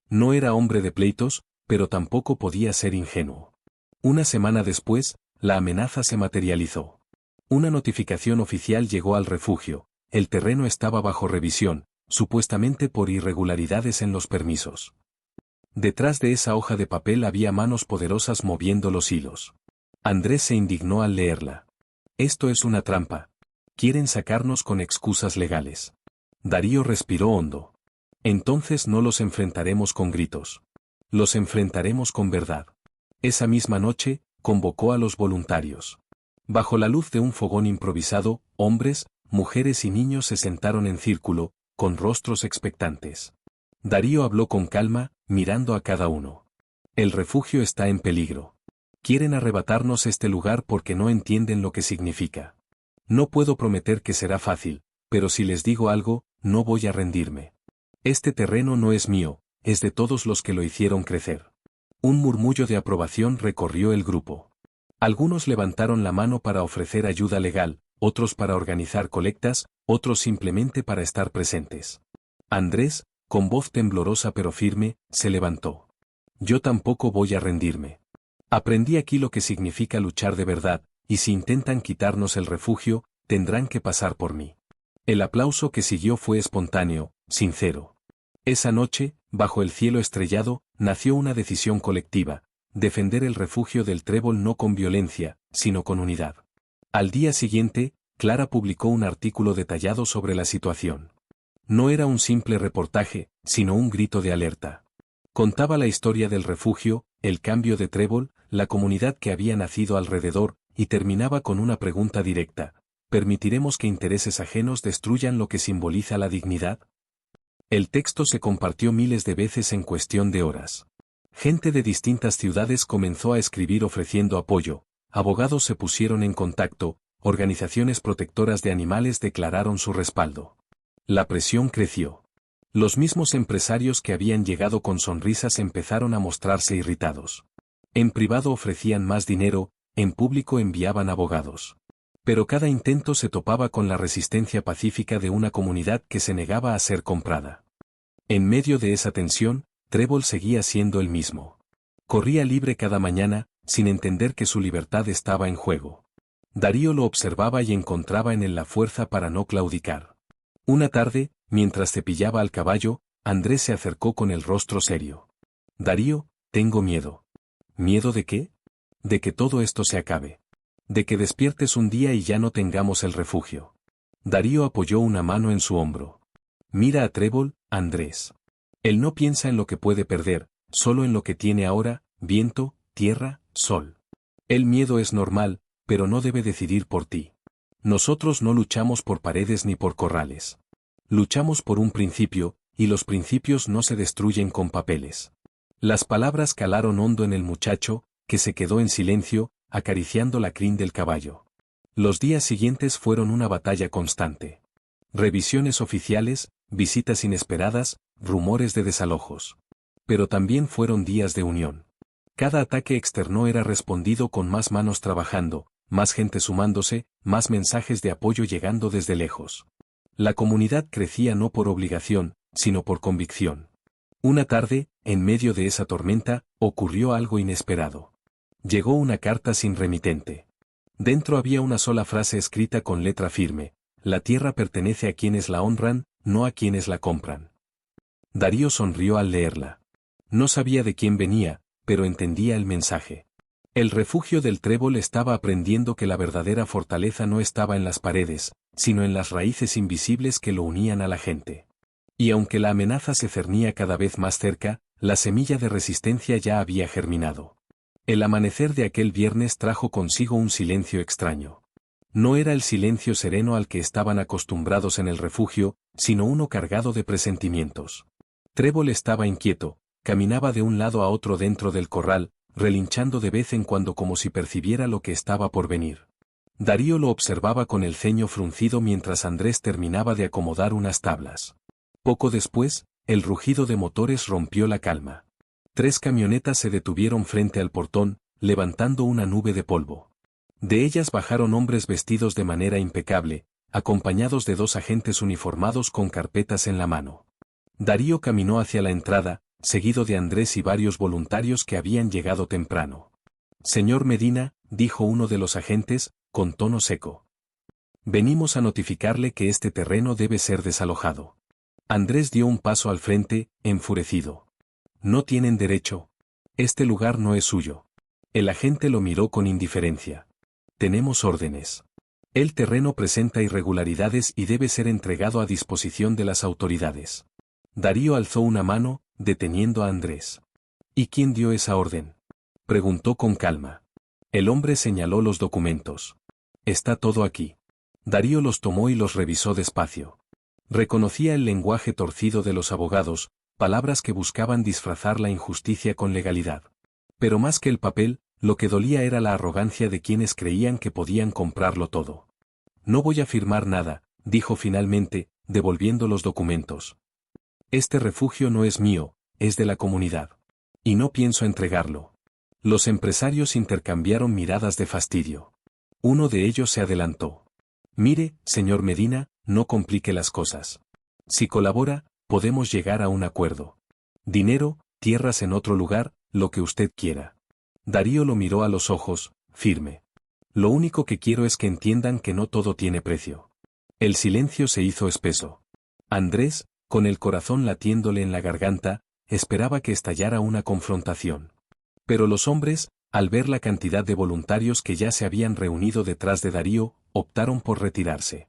No era hombre de pleitos, pero tampoco podía ser ingenuo. Una semana después, la amenaza se materializó. Una notificación oficial llegó al refugio. El terreno estaba bajo revisión, supuestamente por irregularidades en los permisos. Detrás de esa hoja de papel había manos poderosas moviendo los hilos. Andrés se indignó al leerla. «Esto es una trampa. Quieren sacarnos con excusas legales». Darío respiró hondo. «Entonces no los enfrentaremos con gritos. Los enfrentaremos con verdad». Esa misma noche, convocó a los voluntarios. Bajo la luz de un fogón improvisado, hombres, mujeres y niños se sentaron en círculo, con rostros expectantes. Darío habló con calma, mirando a cada uno. «El refugio está en peligro. Quieren arrebatarnos este lugar porque no entienden lo que significa. No puedo prometer que será fácil, pero si les digo algo, no voy a rendirme. Este terreno no es mío, es de todos los que lo hicieron crecer». Un murmullo de aprobación recorrió el grupo. Algunos levantaron la mano para ofrecer ayuda legal, otros para organizar colectas, otros simplemente para estar presentes. Andrés, con voz temblorosa pero firme, se levantó. Yo tampoco voy a rendirme. Aprendí aquí lo que significa luchar de verdad, y si intentan quitarnos el refugio, tendrán que pasar por mí. El aplauso que siguió fue espontáneo, sincero. Esa noche, bajo el cielo estrellado, nació una decisión colectiva: defender el refugio del Trébol no con violencia, sino con unidad. Al día siguiente, Clara publicó un artículo detallado sobre la situación. No era un simple reportaje, sino un grito de alerta. Contaba la historia del refugio, el cambio de Trébol, la comunidad que había nacido alrededor, y terminaba con una pregunta directa: ¿permitiremos que intereses ajenos destruyan lo que simboliza la dignidad? El texto se compartió miles de veces en cuestión de horas. Gente de distintas ciudades comenzó a escribir ofreciendo apoyo, abogados se pusieron en contacto, organizaciones protectoras de animales declararon su respaldo. La presión creció. Los mismos empresarios que habían llegado con sonrisas empezaron a mostrarse irritados. En privado ofrecían más dinero, en público enviaban abogados. Pero cada intento se topaba con la resistencia pacífica de una comunidad que se negaba a ser comprada. En medio de esa tensión, Trébol seguía siendo el mismo. Corría libre cada mañana, sin entender que su libertad estaba en juego. Darío lo observaba y encontraba en él la fuerza para no claudicar. Una tarde, mientras cepillaba al caballo, Andrés se acercó con el rostro serio. Darío, tengo miedo. ¿Miedo de qué? De que todo esto se acabe. De que despiertes un día y ya no tengamos el refugio. Darío apoyó una mano en su hombro. Mira a Trébol, Andrés. Él no piensa en lo que puede perder, solo en lo que tiene ahora: viento, tierra, sol. El miedo es normal, pero no debe decidir por ti. Nosotros no luchamos por paredes ni por corrales. Luchamos por un principio, y los principios no se destruyen con papeles. Las palabras calaron hondo en el muchacho, que se quedó en silencio, acariciando la crin del caballo. Los días siguientes fueron una batalla constante. Revisiones oficiales, visitas inesperadas, rumores de desalojos. Pero también fueron días de unión. Cada ataque externo era respondido con más manos trabajando, más gente sumándose, más mensajes de apoyo llegando desde lejos. La comunidad crecía no por obligación, sino por convicción. Una tarde, en medio de esa tormenta, ocurrió algo inesperado. Llegó una carta sin remitente. Dentro había una sola frase escrita con letra firme: la tierra pertenece a quienes la honran, no a quienes la compran. Darío sonrió al leerla. No sabía de quién venía, pero entendía el mensaje. El refugio del Trébol estaba aprendiendo que la verdadera fortaleza no estaba en las paredes, sino en las raíces invisibles que lo unían a la gente. Y aunque la amenaza se cernía cada vez más cerca, la semilla de resistencia ya había germinado. El amanecer de aquel viernes trajo consigo un silencio extraño. No era el silencio sereno al que estaban acostumbrados en el refugio, sino uno cargado de presentimientos. Trébol estaba inquieto, caminaba de un lado a otro dentro del corral, relinchando de vez en cuando como si percibiera lo que estaba por venir. Darío lo observaba con el ceño fruncido mientras Andrés terminaba de acomodar unas tablas. Poco después, el rugido de motores rompió la calma. 3 camionetas se detuvieron frente al portón, levantando una nube de polvo. De ellas bajaron hombres vestidos de manera impecable, acompañados de 2 agentes uniformados con carpetas en la mano. Darío caminó hacia la entrada, seguido de Andrés y varios voluntarios que habían llegado temprano. Señor Medina, dijo uno de los agentes, con tono seco. Venimos a notificarle que este terreno debe ser desalojado. Andrés dio un paso al frente, enfurecido. No tienen derecho. Este lugar no es suyo. El agente lo miró con indiferencia. Tenemos órdenes. El terreno presenta irregularidades y debe ser entregado a disposición de las autoridades. Darío alzó una mano, deteniendo a Andrés. ¿Y quién dio esa orden?, preguntó con calma. El hombre señaló los documentos. Está todo aquí. Darío los tomó y los revisó despacio. Reconocía el lenguaje torcido de los abogados, palabras que buscaban disfrazar la injusticia con legalidad. Pero más que el papel, lo que dolía era la arrogancia de quienes creían que podían comprarlo todo. No voy a firmar nada, dijo finalmente, devolviendo los documentos. Este refugio no es mío, es de la comunidad. Y no pienso entregarlo. Los empresarios intercambiaron miradas de fastidio. Uno de ellos se adelantó. Mire, señor Medina, no complique las cosas. Si colabora, podemos llegar a un acuerdo. Dinero, tierras en otro lugar, lo que usted quiera. Darío lo miró a los ojos, firme. Lo único que quiero es que entiendan que no todo tiene precio. El silencio se hizo espeso. Andrés, con el corazón latiéndole en la garganta, esperaba que estallara una confrontación. Pero los hombres, al ver la cantidad de voluntarios que ya se habían reunido detrás de Darío, optaron por retirarse.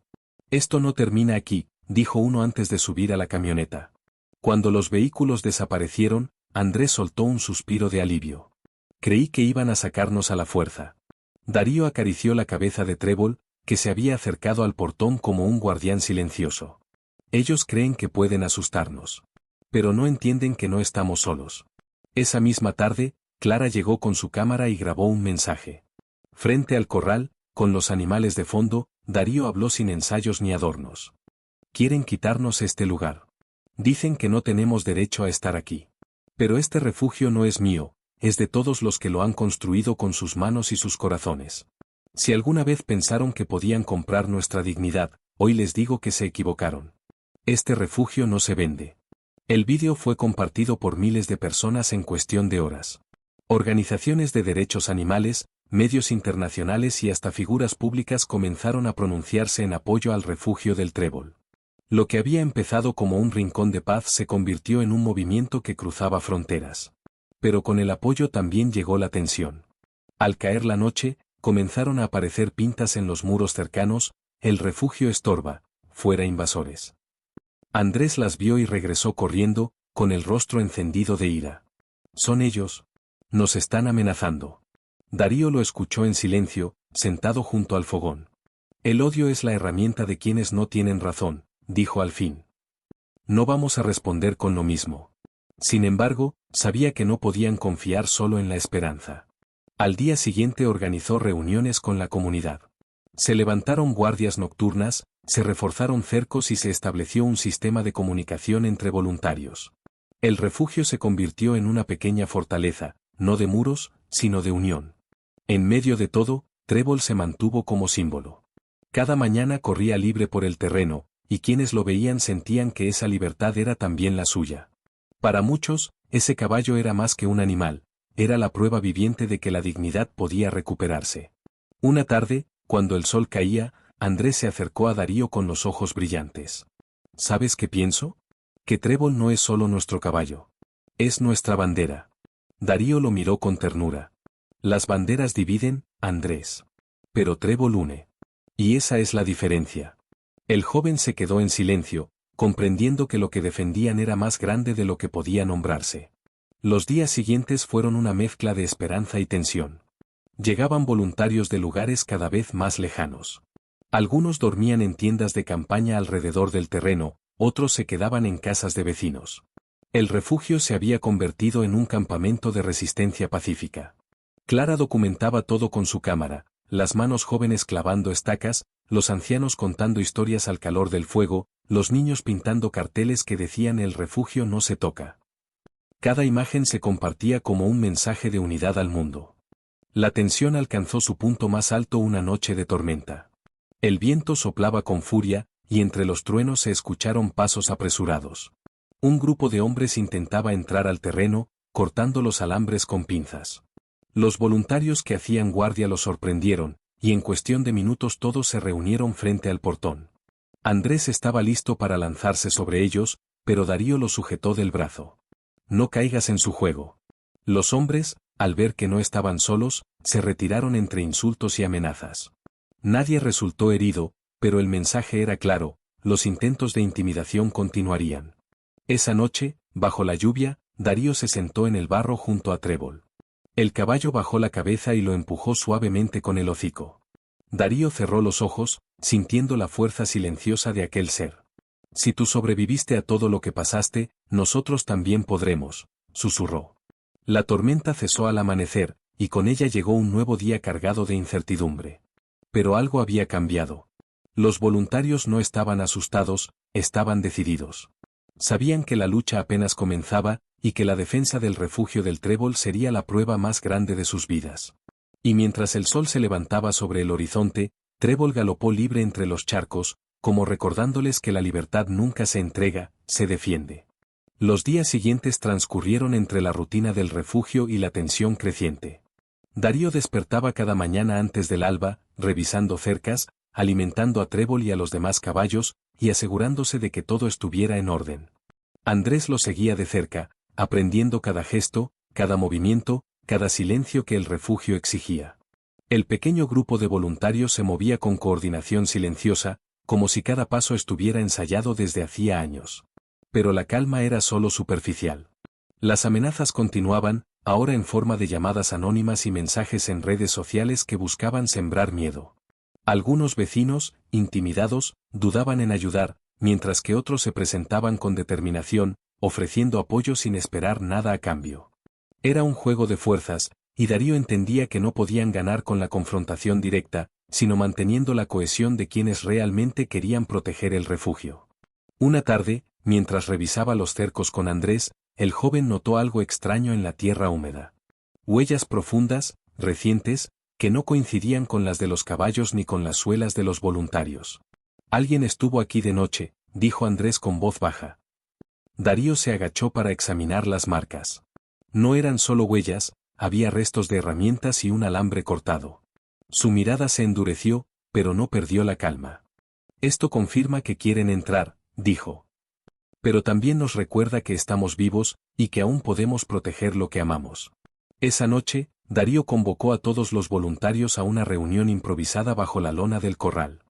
Esto no termina aquí, dijo uno antes de subir a la camioneta. Cuando los vehículos desaparecieron, Andrés soltó un suspiro de alivio. Creí que iban a sacarnos a la fuerza. Darío acarició la cabeza de Trébol, que se había acercado al portón como un guardián silencioso. Ellos creen que pueden asustarnos. Pero no entienden que no estamos solos. Esa misma tarde, Clara llegó con su cámara y grabó un mensaje. Frente al corral, con los animales de fondo, Darío habló sin ensayos ni adornos. Quieren quitarnos este lugar. Dicen que no tenemos derecho a estar aquí. Pero este refugio no es mío, es de todos los que lo han construido con sus manos y sus corazones. Si alguna vez pensaron que podían comprar nuestra dignidad, hoy les digo que se equivocaron. Este refugio no se vende. El vídeo fue compartido por miles de personas en cuestión de horas. Organizaciones de derechos animales, medios internacionales y hasta figuras públicas comenzaron a pronunciarse en apoyo al refugio del Trébol. Lo que había empezado como un rincón de paz se convirtió en un movimiento que cruzaba fronteras. Pero con el apoyo también llegó la tensión. Al caer la noche, comenzaron a aparecer pintas en los muros cercanos: el refugio estorba, fuera invasores. Andrés las vio y regresó corriendo, con el rostro encendido de ira. Son ellos. Nos están amenazando. Darío lo escuchó en silencio, sentado junto al fogón. El odio es la herramienta de quienes no tienen razón, dijo al fin. No vamos a responder con lo mismo. Sin embargo, sabía que no podían confiar solo en la esperanza. Al día siguiente organizó reuniones con la comunidad. Se levantaron guardias nocturnas, se reforzaron cercos y se estableció un sistema de comunicación entre voluntarios. El refugio se convirtió en una pequeña fortaleza, no de muros, sino de unión. En medio de todo, Trébol se mantuvo como símbolo. Cada mañana corría libre por el terreno, y quienes lo veían sentían que esa libertad era también la suya. Para muchos, ese caballo era más que un animal, era la prueba viviente de que la dignidad podía recuperarse. Una tarde, cuando el sol caía, Andrés se acercó a Darío con los ojos brillantes. ¿Sabes qué pienso? Que Trébol no es solo nuestro caballo. Es nuestra bandera. Darío lo miró con ternura. Las banderas dividen, Andrés. Pero Trébol une. Y esa es la diferencia. El joven se quedó en silencio, comprendiendo que lo que defendían era más grande de lo que podía nombrarse. Los días siguientes fueron una mezcla de esperanza y tensión. Llegaban voluntarios de lugares cada vez más lejanos. Algunos dormían en tiendas de campaña alrededor del terreno, otros se quedaban en casas de vecinos. El refugio se había convertido en un campamento de resistencia pacífica. Clara documentaba todo con su cámara, las manos jóvenes clavando estacas, los ancianos contando historias al calor del fuego, los niños pintando carteles que decían el refugio no se toca. Cada imagen se compartía como un mensaje de unidad al mundo. La tensión alcanzó su punto más alto una noche de tormenta. El viento soplaba con furia, y entre los truenos se escucharon pasos apresurados. Un grupo de hombres intentaba entrar al terreno, cortando los alambres con pinzas. Los voluntarios que hacían guardia los sorprendieron, y en cuestión de minutos todos se reunieron frente al portón. Andrés estaba listo para lanzarse sobre ellos, pero Darío lo sujetó del brazo. No caigas en su juego. Los hombres, al ver que no estaban solos, se retiraron entre insultos y amenazas. Nadie resultó herido, pero el mensaje era claro: los intentos de intimidación continuarían. Esa noche, bajo la lluvia, Darío se sentó en el barro junto a Trébol. El caballo bajó la cabeza y lo empujó suavemente con el hocico. Darío cerró los ojos, sintiendo la fuerza silenciosa de aquel ser. Si tú sobreviviste a todo lo que pasaste, nosotros también podremos, susurró. La tormenta cesó al amanecer, y con ella llegó un nuevo día cargado de incertidumbre. Pero algo había cambiado. Los voluntarios no estaban asustados, estaban decididos. Sabían que la lucha apenas comenzaba, y que la defensa del refugio del Trébol sería la prueba más grande de sus vidas. Y mientras el sol se levantaba sobre el horizonte, Trébol galopó libre entre los charcos, como recordándoles que la libertad nunca se entrega, se defiende. Los días siguientes transcurrieron entre la rutina del refugio y la tensión creciente. Darío despertaba cada mañana antes del alba, revisando cercas, alimentando a Trébol y a los demás caballos, y asegurándose de que todo estuviera en orden. Andrés lo seguía de cerca, aprendiendo cada gesto, cada movimiento, cada silencio que el refugio exigía. El pequeño grupo de voluntarios se movía con coordinación silenciosa, como si cada paso estuviera ensayado desde hacía años. Pero la calma era solo superficial. Las amenazas continuaban, ahora en forma de llamadas anónimas y mensajes en redes sociales que buscaban sembrar miedo. Algunos vecinos, intimidados, dudaban en ayudar, mientras que otros se presentaban con determinación, ofreciendo apoyo sin esperar nada a cambio. Era un juego de fuerzas, y Darío entendía que no podían ganar con la confrontación directa, sino manteniendo la cohesión de quienes realmente querían proteger el refugio. Una tarde, mientras revisaba los cercos con Andrés, el joven notó algo extraño en la tierra húmeda. Huellas profundas, recientes, que no coincidían con las de los caballos ni con las suelas de los voluntarios. Alguien estuvo aquí de noche, dijo Andrés con voz baja. Darío se agachó para examinar las marcas. No eran solo huellas, había restos de herramientas y un alambre cortado. Su mirada se endureció, pero no perdió la calma. Esto confirma que quieren entrar, dijo. Pero también nos recuerda que estamos vivos, y que aún podemos proteger lo que amamos. Esa noche, Darío convocó a todos los voluntarios a una reunión improvisada bajo la lona del corral.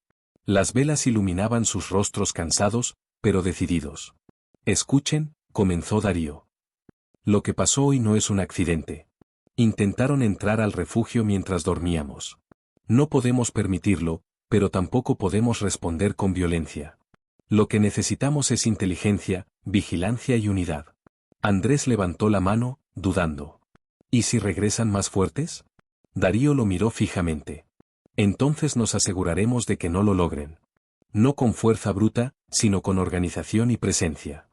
Las velas iluminaban sus rostros cansados, pero decididos. Escuchen, comenzó Darío. Lo que pasó hoy no es un accidente. Intentaron entrar al refugio mientras dormíamos. No podemos permitirlo, pero tampoco podemos responder con violencia. Lo que necesitamos es inteligencia, vigilancia y unidad. Andrés levantó la mano, dudando. ¿Y si regresan más fuertes? Darío lo miró fijamente. Entonces nos aseguraremos de que no lo logren. No con fuerza bruta, sino con organización y presencia.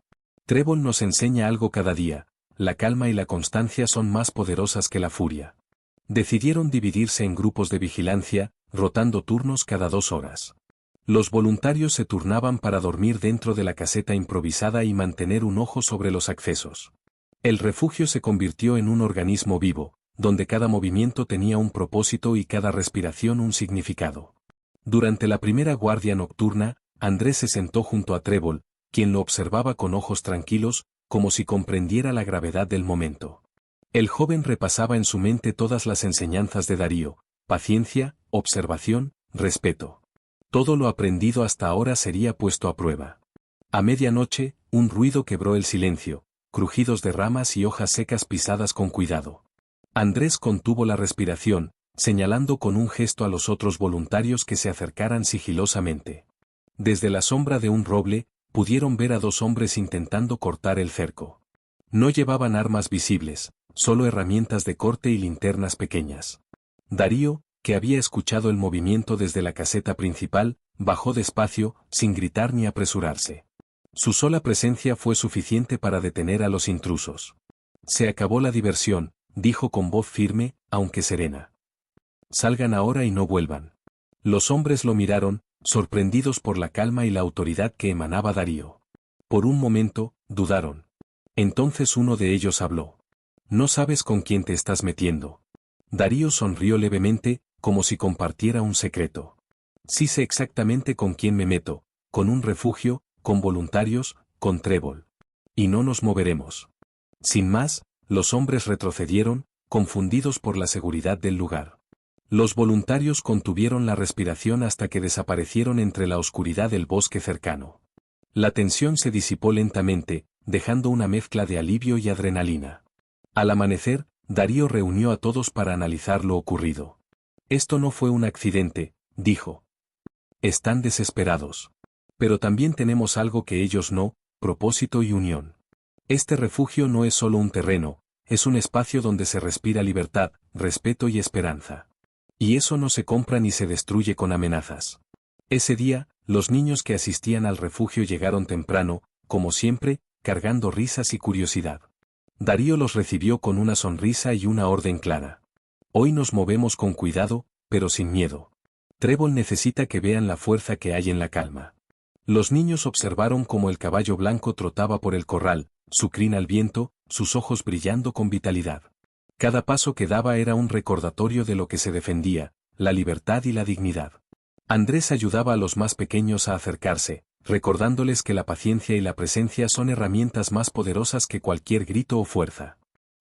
Trébol nos enseña algo cada día, la calma y la constancia son más poderosas que la furia. Decidieron dividirse en grupos de vigilancia, rotando turnos cada 2 horas. Los voluntarios se turnaban para dormir dentro de la caseta improvisada y mantener un ojo sobre los accesos. El refugio se convirtió en un organismo vivo, donde cada movimiento tenía un propósito y cada respiración un significado. Durante la primera guardia nocturna, Andrés se sentó junto a Trébol, quien lo observaba con ojos tranquilos, como si comprendiera la gravedad del momento. El joven repasaba en su mente todas las enseñanzas de Darío: paciencia, observación, respeto. Todo lo aprendido hasta ahora sería puesto a prueba. A medianoche, un ruido quebró el silencio, crujidos de ramas y hojas secas pisadas con cuidado. Andrés contuvo la respiración, señalando con un gesto a los otros voluntarios que se acercaran sigilosamente. Desde la sombra de un roble, pudieron ver a 2 hombres intentando cortar el cerco. No llevaban armas visibles, solo herramientas de corte y linternas pequeñas. Darío, que había escuchado el movimiento desde la caseta principal, bajó despacio, sin gritar ni apresurarse. Su sola presencia fue suficiente para detener a los intrusos. Se acabó la diversión, dijo con voz firme, aunque serena. Salgan ahora y no vuelvan. Los hombres lo miraron, sorprendidos por la calma y la autoridad que emanaba Darío. Por un momento, dudaron. Entonces uno de ellos habló. No sabes con quién te estás metiendo. Darío sonrió levemente, como si compartiera un secreto. Sí sé exactamente con quién me meto, con un refugio, con voluntarios, con Trébol. Y no nos moveremos. Sin más, los hombres retrocedieron, confundidos por la seguridad del lugar. Los voluntarios contuvieron la respiración hasta que desaparecieron entre la oscuridad del bosque cercano. La tensión se disipó lentamente, dejando una mezcla de alivio y adrenalina. Al amanecer, Darío reunió a todos para analizar lo ocurrido. Esto no fue un accidente, dijo. Están desesperados. Pero también tenemos algo que ellos no: propósito y unión. Este refugio no es solo un terreno, es un espacio donde se respira libertad, respeto y esperanza. Y eso no se compra ni se destruye con amenazas. Ese día, los niños que asistían al refugio llegaron temprano, como siempre, cargando risas y curiosidad. Darío los recibió con una sonrisa y una orden clara. Hoy nos movemos con cuidado, pero sin miedo. Trébol necesita que vean la fuerza que hay en la calma. Los niños observaron cómo el caballo blanco trotaba por el corral, su crin al viento, sus ojos brillando con vitalidad. Cada paso que daba era un recordatorio de lo que se defendía, la libertad y la dignidad. Andrés ayudaba a los más pequeños a acercarse, recordándoles que la paciencia y la presencia son herramientas más poderosas que cualquier grito o fuerza.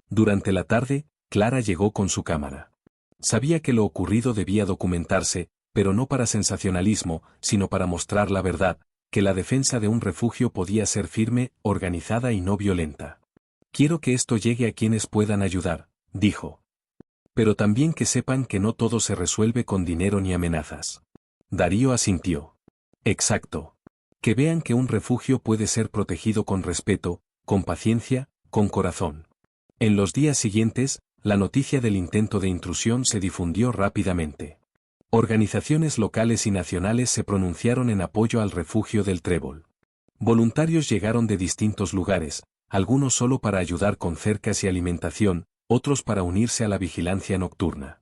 Durante la tarde, Clara llegó con su cámara. Sabía que lo ocurrido debía documentarse, pero no para sensacionalismo, sino para mostrar la verdad, que la defensa de un refugio podía ser firme, organizada y no violenta. Quiero que esto llegue a quienes puedan ayudar, dijo. Pero también que sepan que no todo se resuelve con dinero ni amenazas. Darío asintió. Exacto. Que vean que un refugio puede ser protegido con respeto, con paciencia, con corazón. En los días siguientes, la noticia del intento de intrusión se difundió rápidamente. Organizaciones locales y nacionales se pronunciaron en apoyo al refugio del Trébol. Voluntarios llegaron de distintos lugares, algunos solo para ayudar con cercas y alimentación, otros para unirse a la vigilancia nocturna.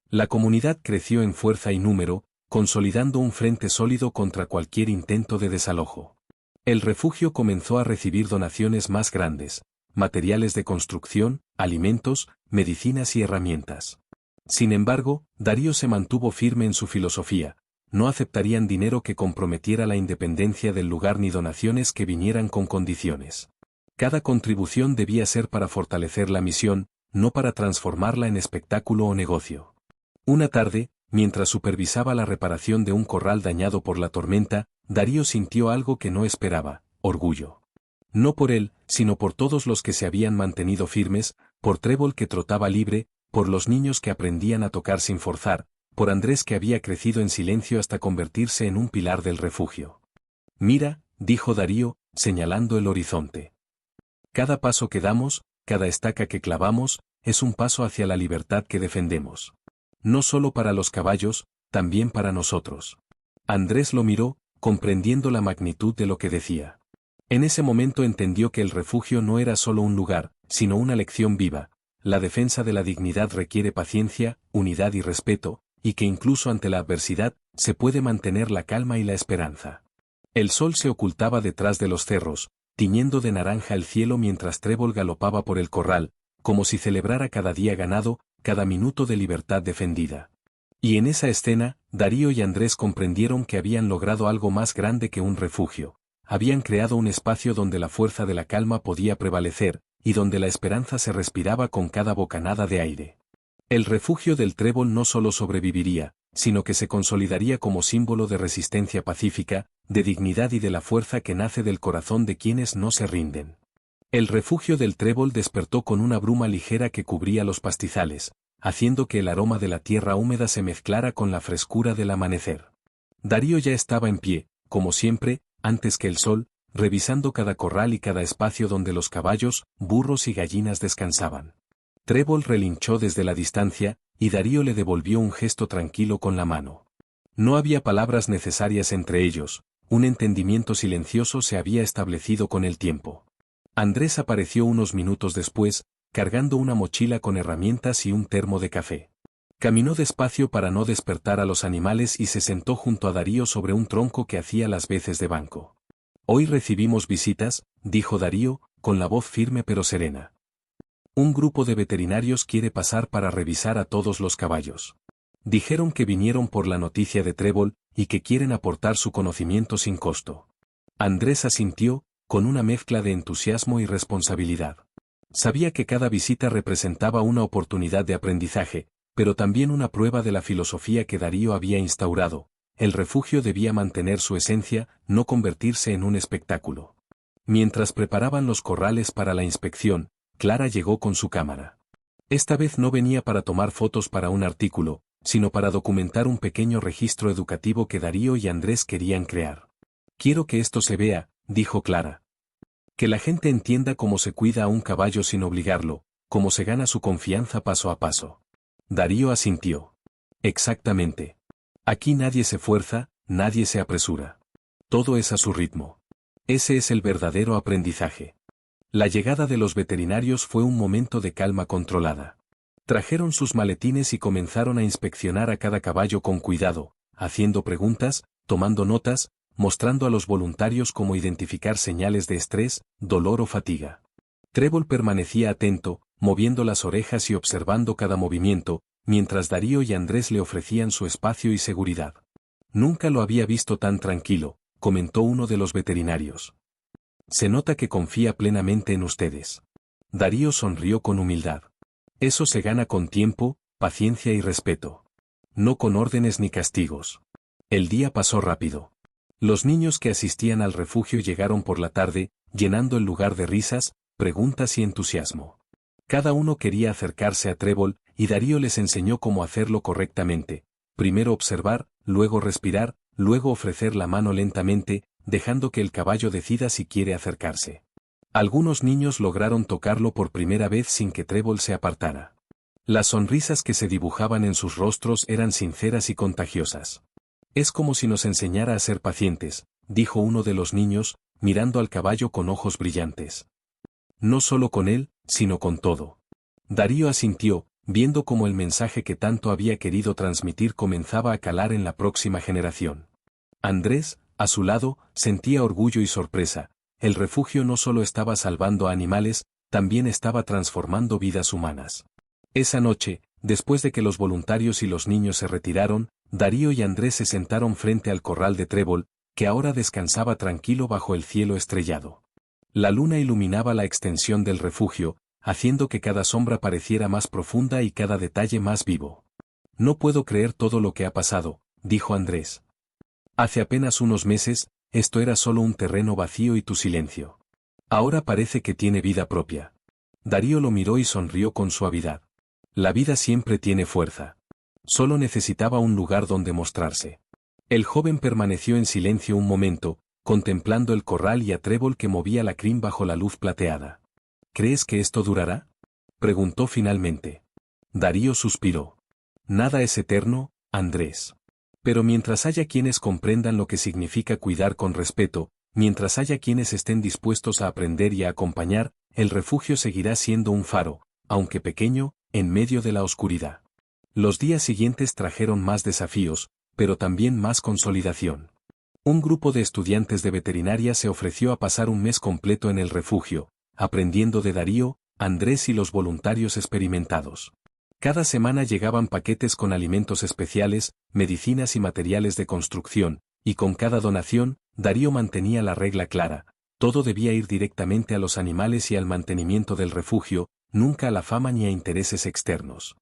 La comunidad creció en fuerza y número, consolidando un frente sólido contra cualquier intento de desalojo. El refugio comenzó a recibir donaciones más grandes, materiales de construcción, alimentos, medicinas y herramientas. Sin embargo, Darío se mantuvo firme en su filosofía: no aceptarían dinero que comprometiera la independencia del lugar ni donaciones que vinieran con condiciones. Cada contribución debía ser para fortalecer la misión, no para transformarla en espectáculo o negocio. Una tarde, mientras supervisaba la reparación de un corral dañado por la tormenta, Darío sintió algo que no esperaba: orgullo. No por él, sino por todos los que se habían mantenido firmes, por Trébol que trotaba libre, por los niños que aprendían a tocar sin forzar, por Andrés que había crecido en silencio hasta convertirse en un pilar del refugio. Mira, dijo Darío, señalando el horizonte. Cada paso que damos, cada estaca que clavamos, es un paso hacia la libertad que defendemos. No solo para los caballos, también para nosotros. Andrés lo miró, comprendiendo la magnitud de lo que decía. En ese momento entendió que el refugio no era solo un lugar, sino una lección viva. La defensa de la dignidad requiere paciencia, unidad y respeto, y que incluso ante la adversidad, se puede mantener la calma y la esperanza. El sol se ocultaba detrás de los cerros, tiñendo de naranja el cielo mientras Trébol galopaba por el corral, como si celebrara cada día ganado, cada minuto de libertad defendida. Y en esa escena, Darío y Andrés comprendieron que habían logrado algo más grande que un refugio. Habían creado un espacio donde la fuerza de la calma podía prevalecer, y donde la esperanza se respiraba con cada bocanada de aire. El refugio del Trébol no solo sobreviviría, sino que se consolidaría como símbolo de resistencia pacífica, de dignidad y de la fuerza que nace del corazón de quienes no se rinden. El refugio del Trébol despertó con una bruma ligera que cubría los pastizales, haciendo que el aroma de la tierra húmeda se mezclara con la frescura del amanecer. Darío ya estaba en pie, como siempre, antes que el sol, revisando cada corral y cada espacio donde los caballos, burros y gallinas descansaban. Trébol relinchó desde la distancia, y Darío le devolvió un gesto tranquilo con la mano. No había palabras necesarias entre ellos, un entendimiento silencioso se había establecido con el tiempo. Andrés apareció unos minutos después, cargando una mochila con herramientas y un termo de café. Caminó despacio para no despertar a los animales y se sentó junto a Darío sobre un tronco que hacía las veces de banco. Hoy recibimos visitas, dijo Darío, con la voz firme pero serena. Un grupo de veterinarios quiere pasar para revisar a todos los caballos. Dijeron que vinieron por la noticia de Trébol, y que quieren aportar su conocimiento sin costo. Andrés asintió, con una mezcla de entusiasmo y responsabilidad. Sabía que cada visita representaba una oportunidad de aprendizaje, pero también una prueba de la filosofía que Darío había instaurado: el refugio debía mantener su esencia, no convertirse en un espectáculo. Mientras preparaban los corrales para la inspección, Clara llegó con su cámara. Esta vez no venía para tomar fotos para un artículo, sino para documentar un pequeño registro educativo que Darío y Andrés querían crear. Quiero que esto se vea, dijo Clara. Que la gente entienda cómo se cuida a un caballo sin obligarlo, cómo se gana su confianza paso a paso. Darío asintió. Exactamente. Aquí nadie se fuerza, nadie se apresura. Todo es a su ritmo. Ese es el verdadero aprendizaje. La llegada de los veterinarios fue un momento de calma controlada. Trajeron sus maletines y comenzaron a inspeccionar a cada caballo con cuidado, haciendo preguntas, tomando notas, mostrando a los voluntarios cómo identificar señales de estrés, dolor o fatiga. Trébol permanecía atento, moviendo las orejas y observando cada movimiento, mientras Darío y Andrés le ofrecían su espacio y seguridad. Nunca lo había visto tan tranquilo, comentó uno de los veterinarios. Se nota que confía plenamente en ustedes. Darío sonrió con humildad. Eso se gana con tiempo, paciencia y respeto. No con órdenes ni castigos. El día pasó rápido. Los niños que asistían al refugio llegaron por la tarde, llenando el lugar de risas, preguntas y entusiasmo. Cada uno quería acercarse a Trébol, y Darío les enseñó cómo hacerlo correctamente. Primero observar, luego respirar, luego ofrecer la mano lentamente, dejando que el caballo decida si quiere acercarse. Algunos niños lograron tocarlo por primera vez sin que Trébol se apartara. Las sonrisas que se dibujaban en sus rostros eran sinceras y contagiosas. Es como si nos enseñara a ser pacientes, dijo uno de los niños, mirando al caballo con ojos brillantes. No solo con él, sino con todo. Darío asintió, viendo cómo el mensaje que tanto había querido transmitir comenzaba a calar en la próxima generación. Andrés, a su lado, sentía orgullo y sorpresa. El refugio no solo estaba salvando a animales, también estaba transformando vidas humanas. Esa noche, después de que los voluntarios y los niños se retiraron, Darío y Andrés se sentaron frente al corral de Trébol, que ahora descansaba tranquilo bajo el cielo estrellado. La luna iluminaba la extensión del refugio, haciendo que cada sombra pareciera más profunda y cada detalle más vivo. No puedo creer todo lo que ha pasado, dijo Andrés. Hace apenas unos meses, esto era solo un terreno vacío y tu silencio. Ahora parece que tiene vida propia. Darío lo miró y sonrió con suavidad. La vida siempre tiene fuerza. Solo necesitaba un lugar donde mostrarse. El joven permaneció en silencio un momento, contemplando el corral y a Trébol que movía la crin bajo la luz plateada. ¿Crees que esto durará?, preguntó finalmente. Darío suspiró. Nada es eterno, Andrés. Pero mientras haya quienes comprendan lo que significa cuidar con respeto, mientras haya quienes estén dispuestos a aprender y a acompañar, el refugio seguirá siendo un faro, aunque pequeño, en medio de la oscuridad. Los días siguientes trajeron más desafíos, pero también más consolidación. Un grupo de estudiantes de veterinaria se ofreció a pasar un mes completo en el refugio, aprendiendo de Darío, Andrés y los voluntarios experimentados. Cada semana llegaban paquetes con alimentos especiales, medicinas y materiales de construcción, y con cada donación, Darío mantenía la regla clara: todo debía ir directamente a los animales y al mantenimiento del refugio, nunca a la fama ni a intereses externos.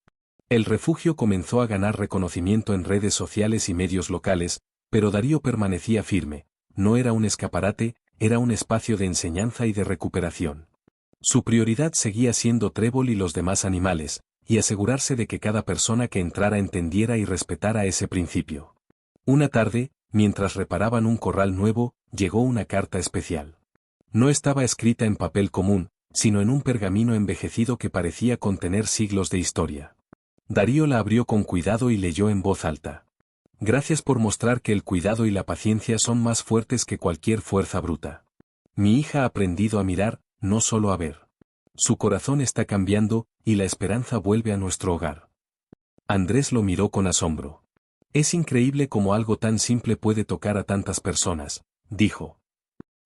El refugio comenzó a ganar reconocimiento en redes sociales y medios locales, pero Darío permanecía firme. No era un escaparate, era un espacio de enseñanza y de recuperación. Su prioridad seguía siendo Trébol y los demás animales, y asegurarse de que cada persona que entrara entendiera y respetara ese principio. Una tarde, mientras reparaban un corral nuevo, llegó una carta especial. No estaba escrita en papel común, sino en un pergamino envejecido que parecía contener siglos de historia. Darío la abrió con cuidado y leyó en voz alta. Gracias por mostrar que el cuidado y la paciencia son más fuertes que cualquier fuerza bruta. Mi hija ha aprendido a mirar, no solo a ver. Su corazón está cambiando, y la esperanza vuelve a nuestro hogar. Andrés lo miró con asombro. Es increíble cómo algo tan simple puede tocar a tantas personas, dijo.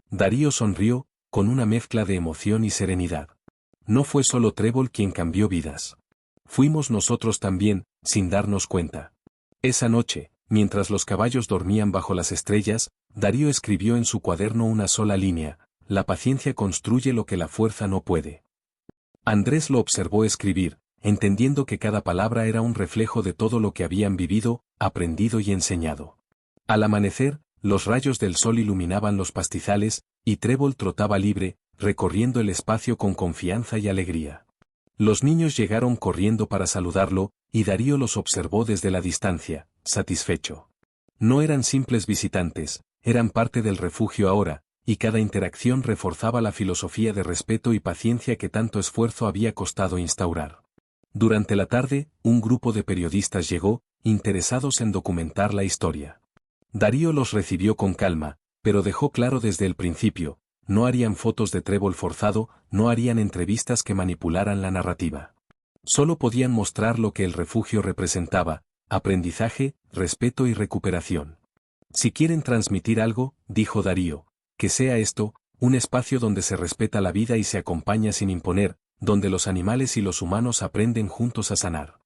Darío sonrió, con una mezcla de emoción y serenidad. No fue solo Trébol quien cambió vidas. Fuimos nosotros también, sin darnos cuenta. Esa noche, mientras los caballos dormían bajo las estrellas, Darío escribió en su cuaderno una sola línea: la paciencia construye lo que la fuerza no puede. Andrés lo observó escribir, entendiendo que cada palabra era un reflejo de todo lo que habían vivido, aprendido y enseñado. Al amanecer, los rayos del sol iluminaban los pastizales, y Trébol trotaba libre, recorriendo el espacio con confianza y alegría. Los niños llegaron corriendo para saludarlo, y Darío los observó desde la distancia, satisfecho. No eran simples visitantes, eran parte del refugio ahora, y cada interacción reforzaba la filosofía de respeto y paciencia que tanto esfuerzo había costado instaurar. Durante la tarde, un grupo de periodistas llegó, interesados en documentar la historia. Darío los recibió con calma, pero dejó claro desde el principio: no harían fotos de Trébol forzado, no harían entrevistas que manipularan la narrativa. Solo podían mostrar lo que el refugio representaba, aprendizaje, respeto y recuperación. Si quieren transmitir algo, dijo Darío, que sea esto, un espacio donde se respeta la vida y se acompaña sin imponer, donde los animales y los humanos aprenden juntos a sanar.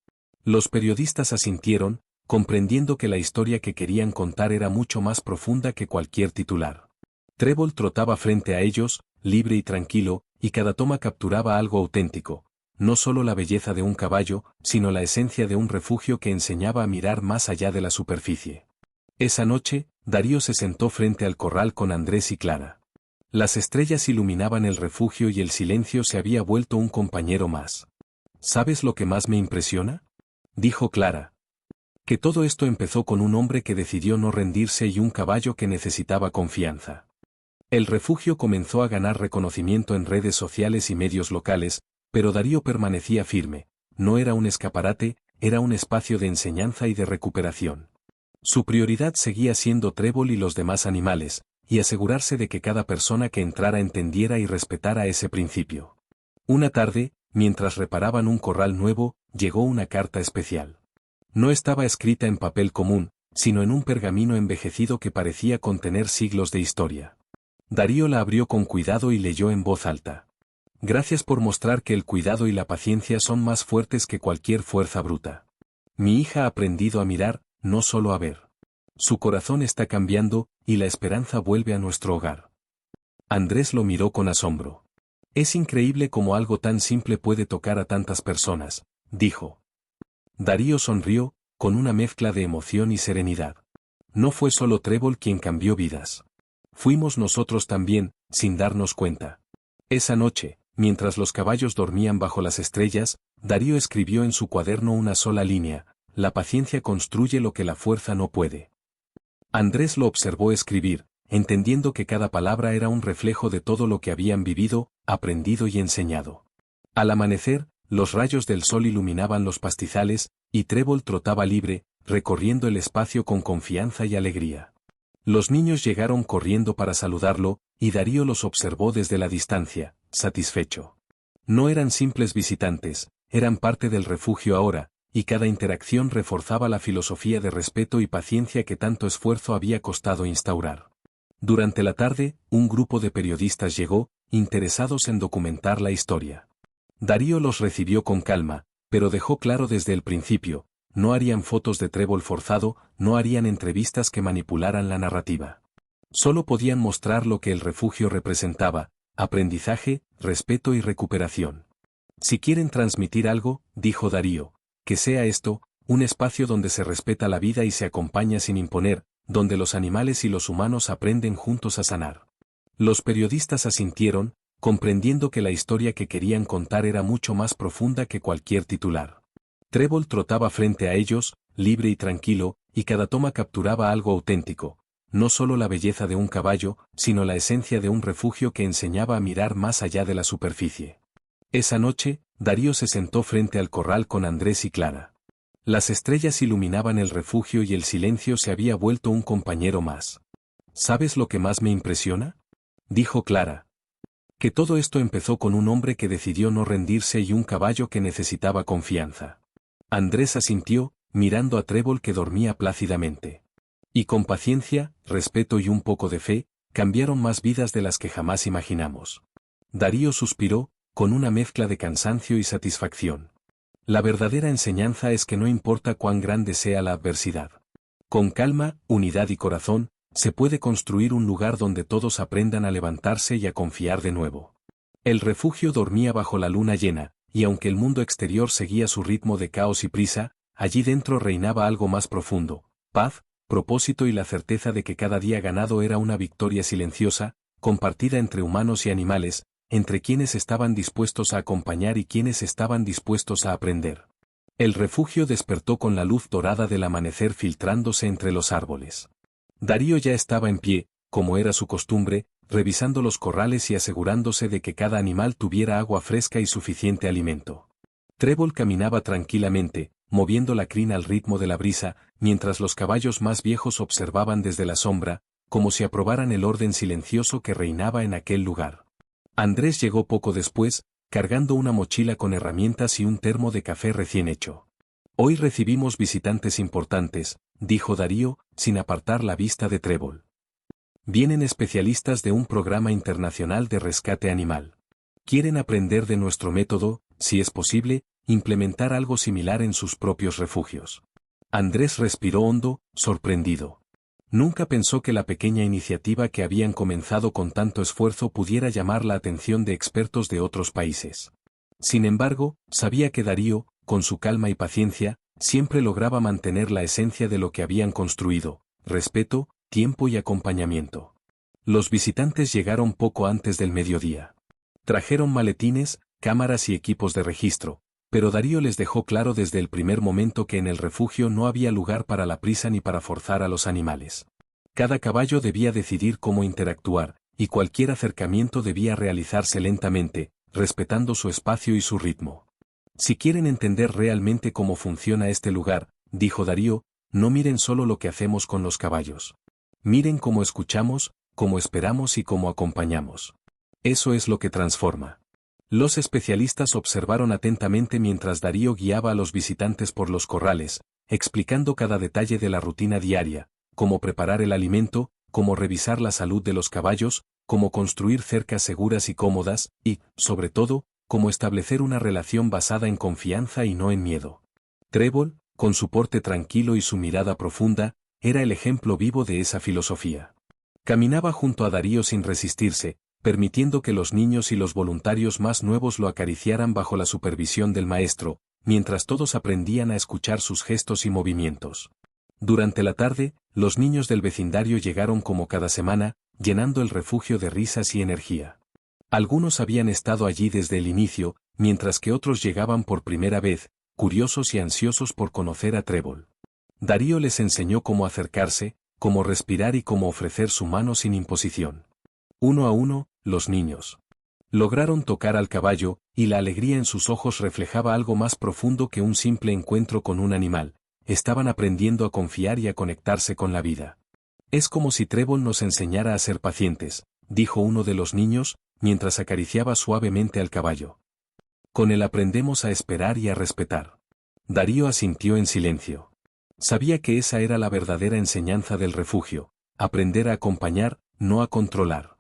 Los periodistas asintieron, comprendiendo que la historia que querían contar era mucho más profunda que cualquier titular. Trébol trotaba frente a ellos, libre y tranquilo, y cada toma capturaba algo auténtico, no solo la belleza de un caballo, sino la esencia de un refugio que enseñaba a mirar más allá de la superficie. Esa noche, Darío se sentó frente al corral con Andrés y Clara. Las estrellas iluminaban el refugio y el silencio se había vuelto un compañero más. ¿Sabes lo que más me impresiona?, dijo Clara. Que todo esto empezó con un hombre que decidió no rendirse y un caballo que necesitaba confianza. El refugio comenzó a ganar reconocimiento en redes sociales y medios locales, pero Darío permanecía firme. No era un escaparate, era un espacio de enseñanza y de recuperación. Su prioridad seguía siendo Trébol y los demás animales, y asegurarse de que cada persona que entrara entendiera y respetara ese principio. Una tarde, mientras reparaban un corral nuevo, llegó una carta especial. No estaba escrita en papel común, sino en un pergamino envejecido que parecía contener siglos de historia. Darío la abrió con cuidado y leyó en voz alta. Gracias por mostrar que el cuidado y la paciencia son más fuertes que cualquier fuerza bruta. Mi hija ha aprendido a mirar, no solo a ver. Su corazón está cambiando, y la esperanza vuelve a nuestro hogar. Andrés lo miró con asombro. Es increíble cómo algo tan simple puede tocar a tantas personas, dijo. Darío sonrió, con una mezcla de emoción y serenidad. No fue solo Trébol quien cambió vidas. Fuimos nosotros también, sin darnos cuenta. Esa noche, mientras los caballos dormían bajo las estrellas, Darío escribió en su cuaderno una sola línea: la paciencia construye lo que la fuerza no puede. Andrés lo observó escribir, entendiendo que cada palabra era un reflejo de todo lo que habían vivido, aprendido y enseñado. Al amanecer, los rayos del sol iluminaban los pastizales, y Trébol trotaba libre, recorriendo el espacio con confianza y alegría. Los niños llegaron corriendo para saludarlo, y Darío los observó desde la distancia, satisfecho. No eran simples visitantes, eran parte del refugio ahora, y cada interacción reforzaba la filosofía de respeto y paciencia que tanto esfuerzo había costado instaurar. Durante la tarde, un grupo de periodistas llegó, interesados en documentar la historia. Darío los recibió con calma, pero dejó claro desde el principio: no harían fotos de Trébol forzado, no harían entrevistas que manipularan la narrativa. Solo podían mostrar lo que el refugio representaba: aprendizaje, respeto y recuperación. Si quieren transmitir algo, dijo Darío, que sea esto, un espacio donde se respeta la vida y se acompaña sin imponer, donde los animales y los humanos aprenden juntos a sanar. Los periodistas asintieron, comprendiendo que la historia que querían contar era mucho más profunda que cualquier titular. Trébol trotaba frente a ellos, libre y tranquilo, y cada toma capturaba algo auténtico, no solo la belleza de un caballo, sino la esencia de un refugio que enseñaba a mirar más allá de la superficie. Esa noche, Darío se sentó frente al corral con Andrés y Clara. Las estrellas iluminaban el refugio y el silencio se había vuelto un compañero más. ¿Sabes lo que más me impresiona?, dijo Clara. Que todo esto empezó con un hombre que decidió no rendirse y un caballo que necesitaba confianza. Andrés asintió, mirando a Trébol que dormía plácidamente. Y con paciencia, respeto y un poco de fe, cambiaron más vidas de las que jamás imaginamos. Darío suspiró, con una mezcla de cansancio y satisfacción. La verdadera enseñanza es que no importa cuán grande sea la adversidad. Con calma, unidad y corazón, se puede construir un lugar donde todos aprendan a levantarse y a confiar de nuevo. El refugio dormía bajo la luna llena, y aunque el mundo exterior seguía su ritmo de caos y prisa, allí dentro reinaba algo más profundo: paz, propósito y la certeza de que cada día ganado era una victoria silenciosa, compartida entre humanos y animales, entre quienes estaban dispuestos a acompañar y quienes estaban dispuestos a aprender. El refugio despertó con la luz dorada del amanecer filtrándose entre los árboles. Darío ya estaba en pie, como era su costumbre, revisando los corrales y asegurándose de que cada animal tuviera agua fresca y suficiente alimento. Trébol caminaba tranquilamente, moviendo la crin al ritmo de la brisa, mientras los caballos más viejos observaban desde la sombra, como si aprobaran el orden silencioso que reinaba en aquel lugar. Andrés llegó poco después, cargando una mochila con herramientas y un termo de café recién hecho. Hoy recibimos visitantes importantes, dijo Darío, sin apartar la vista de Trébol. Vienen especialistas de un programa internacional de rescate animal. Quieren aprender de nuestro método, si es posible, implementar algo similar en sus propios refugios. Andrés respiró hondo, sorprendido. Nunca pensó que la pequeña iniciativa que habían comenzado con tanto esfuerzo pudiera llamar la atención de expertos de otros países. Sin embargo, sabía que Darío, con su calma y paciencia, siempre lograba mantener la esencia de lo que habían construido: respeto, tiempo y acompañamiento. Los visitantes llegaron poco antes del mediodía. Trajeron maletines, cámaras y equipos de registro, pero Darío les dejó claro desde el primer momento que en el refugio no había lugar para la prisa ni para forzar a los animales. Cada caballo debía decidir cómo interactuar, y cualquier acercamiento debía realizarse lentamente, respetando su espacio y su ritmo. Si quieren entender realmente cómo funciona este lugar, dijo Darío, no miren solo lo que hacemos con los caballos. Miren cómo escuchamos, cómo esperamos y cómo acompañamos. Eso es lo que transforma. Los especialistas observaron atentamente mientras Darío guiaba a los visitantes por los corrales, explicando cada detalle de la rutina diaria: cómo preparar el alimento, cómo revisar la salud de los caballos, cómo construir cercas seguras y cómodas, y, sobre todo, cómo establecer una relación basada en confianza y no en miedo. Trébol, con su porte tranquilo y su mirada profunda, era el ejemplo vivo de esa filosofía. Caminaba junto a Darío sin resistirse, permitiendo que los niños y los voluntarios más nuevos lo acariciaran bajo la supervisión del maestro, mientras todos aprendían a escuchar sus gestos y movimientos. Durante la tarde, los niños del vecindario llegaron como cada semana, llenando el refugio de risas y energía. Algunos habían estado allí desde el inicio, mientras que otros llegaban por primera vez, curiosos y ansiosos por conocer a Trébol. Darío les enseñó cómo acercarse, cómo respirar y cómo ofrecer su mano sin imposición. Uno a uno, los niños lograron tocar al caballo, y la alegría en sus ojos reflejaba algo más profundo que un simple encuentro con un animal. Estaban aprendiendo a confiar y a conectarse con la vida. Es como si Trébol nos enseñara a ser pacientes, dijo uno de los niños, mientras acariciaba suavemente al caballo. Con él aprendemos a esperar y a respetar. Darío asintió en silencio. Sabía que esa era la verdadera enseñanza del refugio: aprender a acompañar, no a controlar.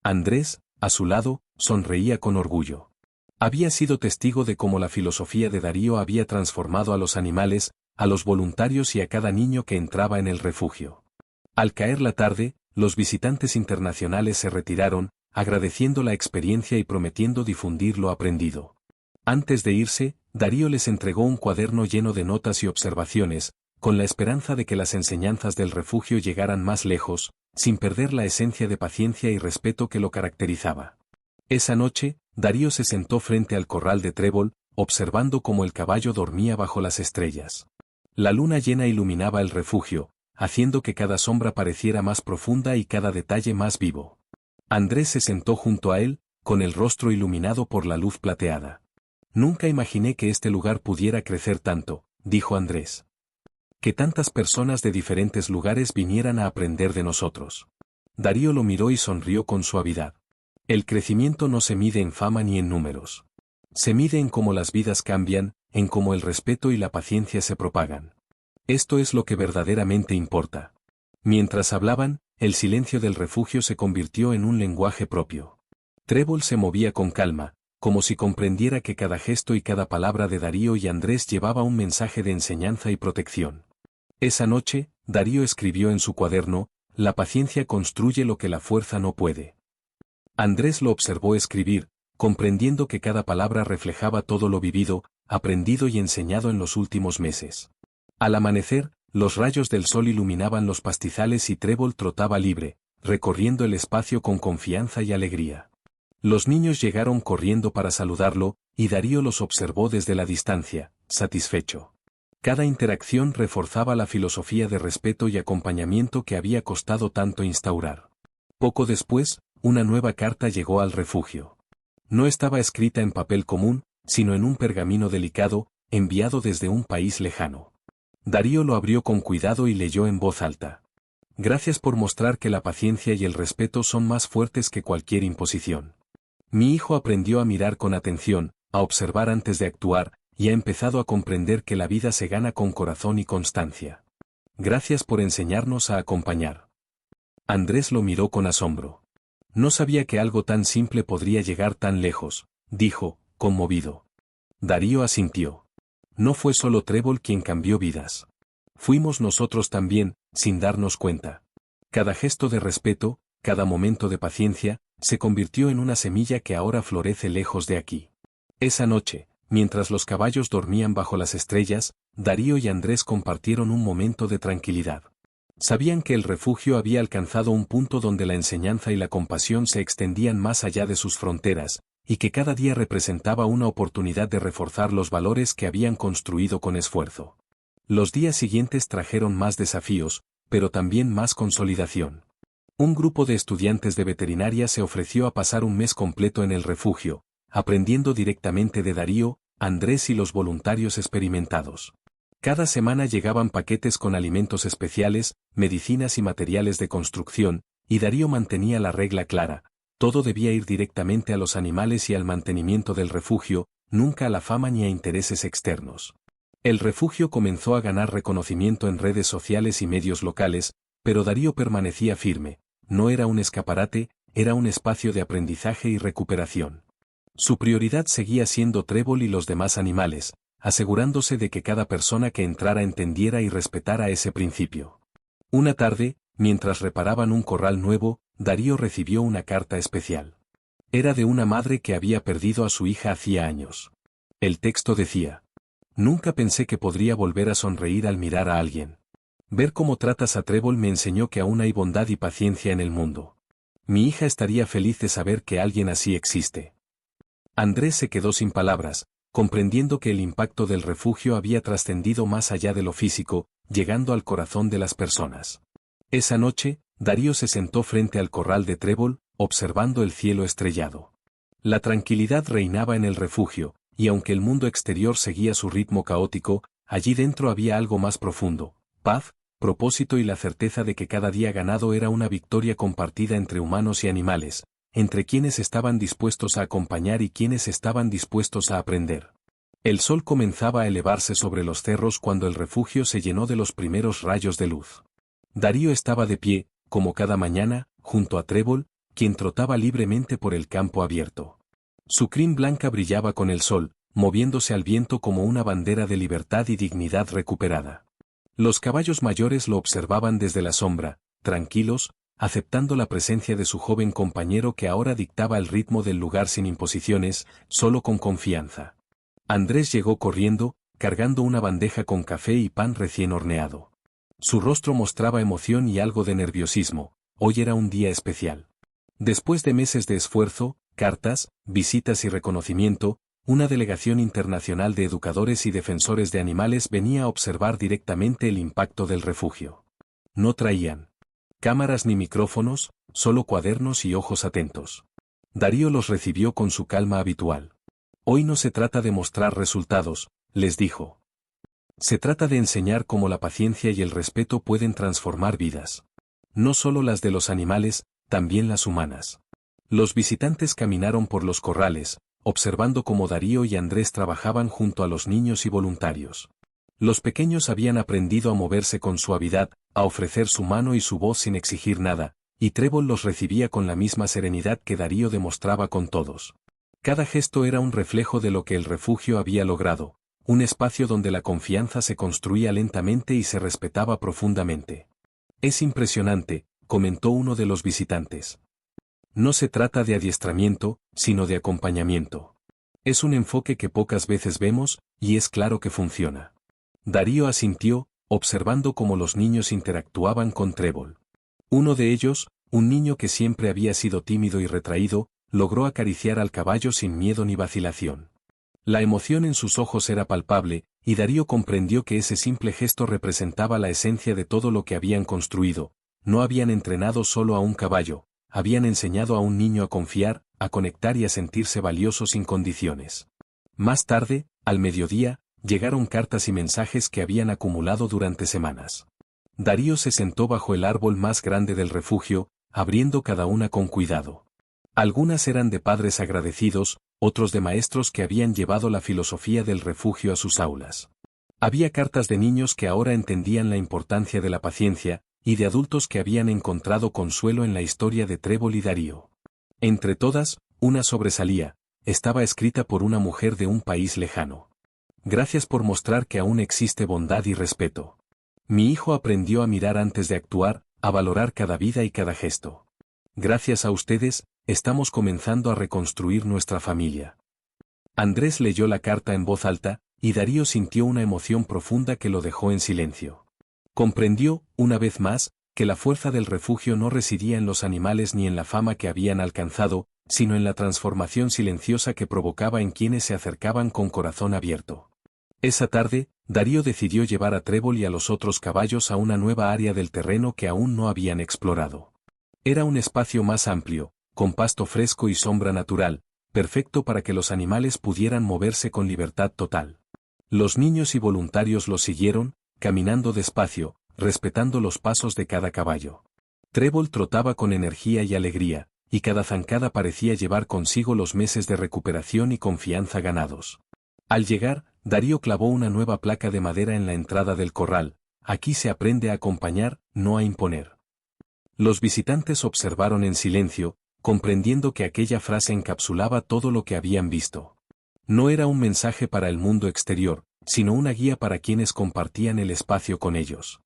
Andrés, a su lado, sonreía con orgullo. Había sido testigo de cómo la filosofía de Darío había transformado a los animales, a los voluntarios y a cada niño que entraba en el refugio. Al caer la tarde, los visitantes internacionales se retiraron, agradeciendo la experiencia y prometiendo difundir lo aprendido. Antes de irse, Darío les entregó un cuaderno lleno de notas y observaciones, con la esperanza de que las enseñanzas del refugio llegaran más lejos, sin perder la esencia de paciencia y respeto que lo caracterizaba. Esa noche, Darío se sentó frente al corral de Trébol, observando cómo el caballo dormía bajo las estrellas. La luna llena iluminaba el refugio, haciendo que cada sombra pareciera más profunda y cada detalle más vivo. Andrés se sentó junto a él, con el rostro iluminado por la luz plateada. Nunca imaginé que este lugar pudiera crecer tanto, dijo Andrés. Que tantas personas de diferentes lugares vinieran a aprender de nosotros. Darío lo miró y sonrió con suavidad. El crecimiento no se mide en fama ni en números. Se mide en cómo las vidas cambian, en cómo el respeto y la paciencia se propagan. Esto es lo que verdaderamente importa. Mientras hablaban, el silencio del refugio se convirtió en un lenguaje propio. Trébol se movía con calma, como si comprendiera que cada gesto y cada palabra de Darío y Andrés llevaba un mensaje de enseñanza y protección. Esa noche, Darío escribió en su cuaderno: la paciencia construye lo que la fuerza no puede. Andrés lo observó escribir, comprendiendo que cada palabra reflejaba todo lo vivido, aprendido y enseñado en los últimos meses. Al amanecer, los rayos del sol iluminaban los pastizales y Trébol trotaba libre, recorriendo el espacio con confianza y alegría. Los niños llegaron corriendo para saludarlo, y Darío los observó desde la distancia, satisfecho. Cada interacción reforzaba la filosofía de respeto y acompañamiento que había costado tanto instaurar. Poco después, una nueva carta llegó al refugio. No estaba escrita en papel común, sino en un pergamino delicado, enviado desde un país lejano. Darío lo abrió con cuidado y leyó en voz alta. Gracias por mostrar que la paciencia y el respeto son más fuertes que cualquier imposición. Mi hijo aprendió a mirar con atención, a observar antes de actuar, y ha empezado a comprender que la vida se gana con corazón y constancia. Gracias por enseñarnos a acompañar. Andrés lo miró con asombro. No sabía que algo tan simple podría llegar tan lejos, dijo, conmovido. Darío asintió. No fue solo Trébol quien cambió vidas. Fuimos nosotros también, sin darnos cuenta. Cada gesto de respeto, cada momento de paciencia, se convirtió en una semilla que ahora florece lejos de aquí. Esa noche, mientras los caballos dormían bajo las estrellas, Darío y Andrés compartieron un momento de tranquilidad. Sabían que el refugio había alcanzado un punto donde la enseñanza y la compasión se extendían más allá de sus fronteras, y que cada día representaba una oportunidad de reforzar los valores que habían construido con esfuerzo. Los días siguientes trajeron más desafíos, pero también más consolidación. Un grupo de estudiantes de veterinaria se ofreció a pasar un mes completo en el refugio, aprendiendo directamente de Darío, Andrés y los voluntarios experimentados. Cada semana llegaban paquetes con alimentos especiales, medicinas y materiales de construcción, y Darío mantenía la regla clara: todo debía ir directamente a los animales y al mantenimiento del refugio, nunca a la fama ni a intereses externos. El refugio comenzó a ganar reconocimiento en redes sociales y medios locales, pero Darío permanecía firme: no era un escaparate, era un espacio de aprendizaje y recuperación. Su prioridad seguía siendo Trébol y los demás animales, asegurándose de que cada persona que entrara entendiera y respetara ese principio. Una tarde, mientras reparaban un corral nuevo, Darío recibió una carta especial. Era de una madre que había perdido a su hija hacía años. El texto decía: nunca pensé que podría volver a sonreír al mirar a alguien. Ver cómo tratas a Trébol me enseñó que aún hay bondad y paciencia en el mundo. Mi hija estaría feliz de saber que alguien así existe. Andrés se quedó sin palabras, comprendiendo que el impacto del refugio había trascendido más allá de lo físico, llegando al corazón de las personas. Esa noche, Darío se sentó frente al corral de Trébol, observando el cielo estrellado. La tranquilidad reinaba en el refugio, y aunque el mundo exterior seguía su ritmo caótico, allí dentro había algo más profundo: paz, propósito y la certeza de que cada día ganado era una victoria compartida entre humanos y animales, entre quienes estaban dispuestos a acompañar y quienes estaban dispuestos a aprender. El sol comenzaba a elevarse sobre los cerros cuando el refugio se llenó de los primeros rayos de luz. Darío estaba de pie, como cada mañana, junto a Trébol, quien trotaba libremente por el campo abierto. Su crin blanca brillaba con el sol, moviéndose al viento como una bandera de libertad y dignidad recuperada. Los caballos mayores lo observaban desde la sombra, tranquilos, aceptando la presencia de su joven compañero que ahora dictaba el ritmo del lugar sin imposiciones, solo con confianza. Andrés llegó corriendo, cargando una bandeja con café y pan recién horneado. Su rostro mostraba emoción y algo de nerviosismo: hoy era un día especial. Después de meses de esfuerzo, cartas, visitas y reconocimiento, una delegación internacional de educadores y defensores de animales venía a observar directamente el impacto del refugio. No traían cámaras ni micrófonos, solo cuadernos y ojos atentos. Darío los recibió con su calma habitual. Hoy no se trata de mostrar resultados, les dijo. Se trata de enseñar cómo la paciencia y el respeto pueden transformar vidas. No solo las de los animales, también las humanas. Los visitantes caminaron por los corrales, observando cómo Darío y Andrés trabajaban junto a los niños y voluntarios. Los pequeños habían aprendido a moverse con suavidad, a ofrecer su mano y su voz sin exigir nada, y Trébol los recibía con la misma serenidad que Darío demostraba con todos. Cada gesto era un reflejo de lo que el refugio había logrado, un espacio donde la confianza se construía lentamente y se respetaba profundamente. Es impresionante, comentó uno de los visitantes. No se trata de adiestramiento, sino de acompañamiento. Es un enfoque que pocas veces vemos, y es claro que funciona. Darío asintió, observando cómo los niños interactuaban con Trébol. Uno de ellos, un niño que siempre había sido tímido y retraído, logró acariciar al caballo sin miedo ni vacilación. La emoción en sus ojos era palpable, y Darío comprendió que ese simple gesto representaba la esencia de todo lo que habían construido. No habían entrenado solo a un caballo, habían enseñado a un niño a confiar, a conectar y a sentirse valioso sin condiciones. Más tarde, al mediodía, llegaron cartas y mensajes que habían acumulado durante semanas. Darío se sentó bajo el árbol más grande del refugio, abriendo cada una con cuidado. Algunas eran de padres agradecidos, otros de maestros que habían llevado la filosofía del refugio a sus aulas. Había cartas de niños que ahora entendían la importancia de la paciencia, y de adultos que habían encontrado consuelo en la historia de Trébol y Darío. Entre todas, una sobresalía, estaba escrita por una mujer de un país lejano. Gracias por mostrar que aún existe bondad y respeto. Mi hijo aprendió a mirar antes de actuar, a valorar cada vida y cada gesto. Gracias a ustedes, estamos comenzando a reconstruir nuestra familia. Andrés leyó la carta en voz alta, y Darío sintió una emoción profunda que lo dejó en silencio. Comprendió, una vez más, que la fuerza del refugio no residía en los animales ni en la fama que habían alcanzado, sino en la transformación silenciosa que provocaba en quienes se acercaban con corazón abierto. Esa tarde, Darío decidió llevar a Trébol y a los otros caballos a una nueva área del terreno que aún no habían explorado. Era un espacio más amplio, con pasto fresco y sombra natural, perfecto para que los animales pudieran moverse con libertad total. Los niños y voluntarios los siguieron, caminando despacio, respetando los pasos de cada caballo. Trébol trotaba con energía y alegría, y cada zancada parecía llevar consigo los meses de recuperación y confianza ganados. Al llegar, Darío clavó una nueva placa de madera en la entrada del corral: aquí se aprende a acompañar, no a imponer. Los visitantes observaron en silencio, comprendiendo que aquella frase encapsulaba todo lo que habían visto. No era un mensaje para el mundo exterior, sino una guía para quienes compartían el espacio con ellos.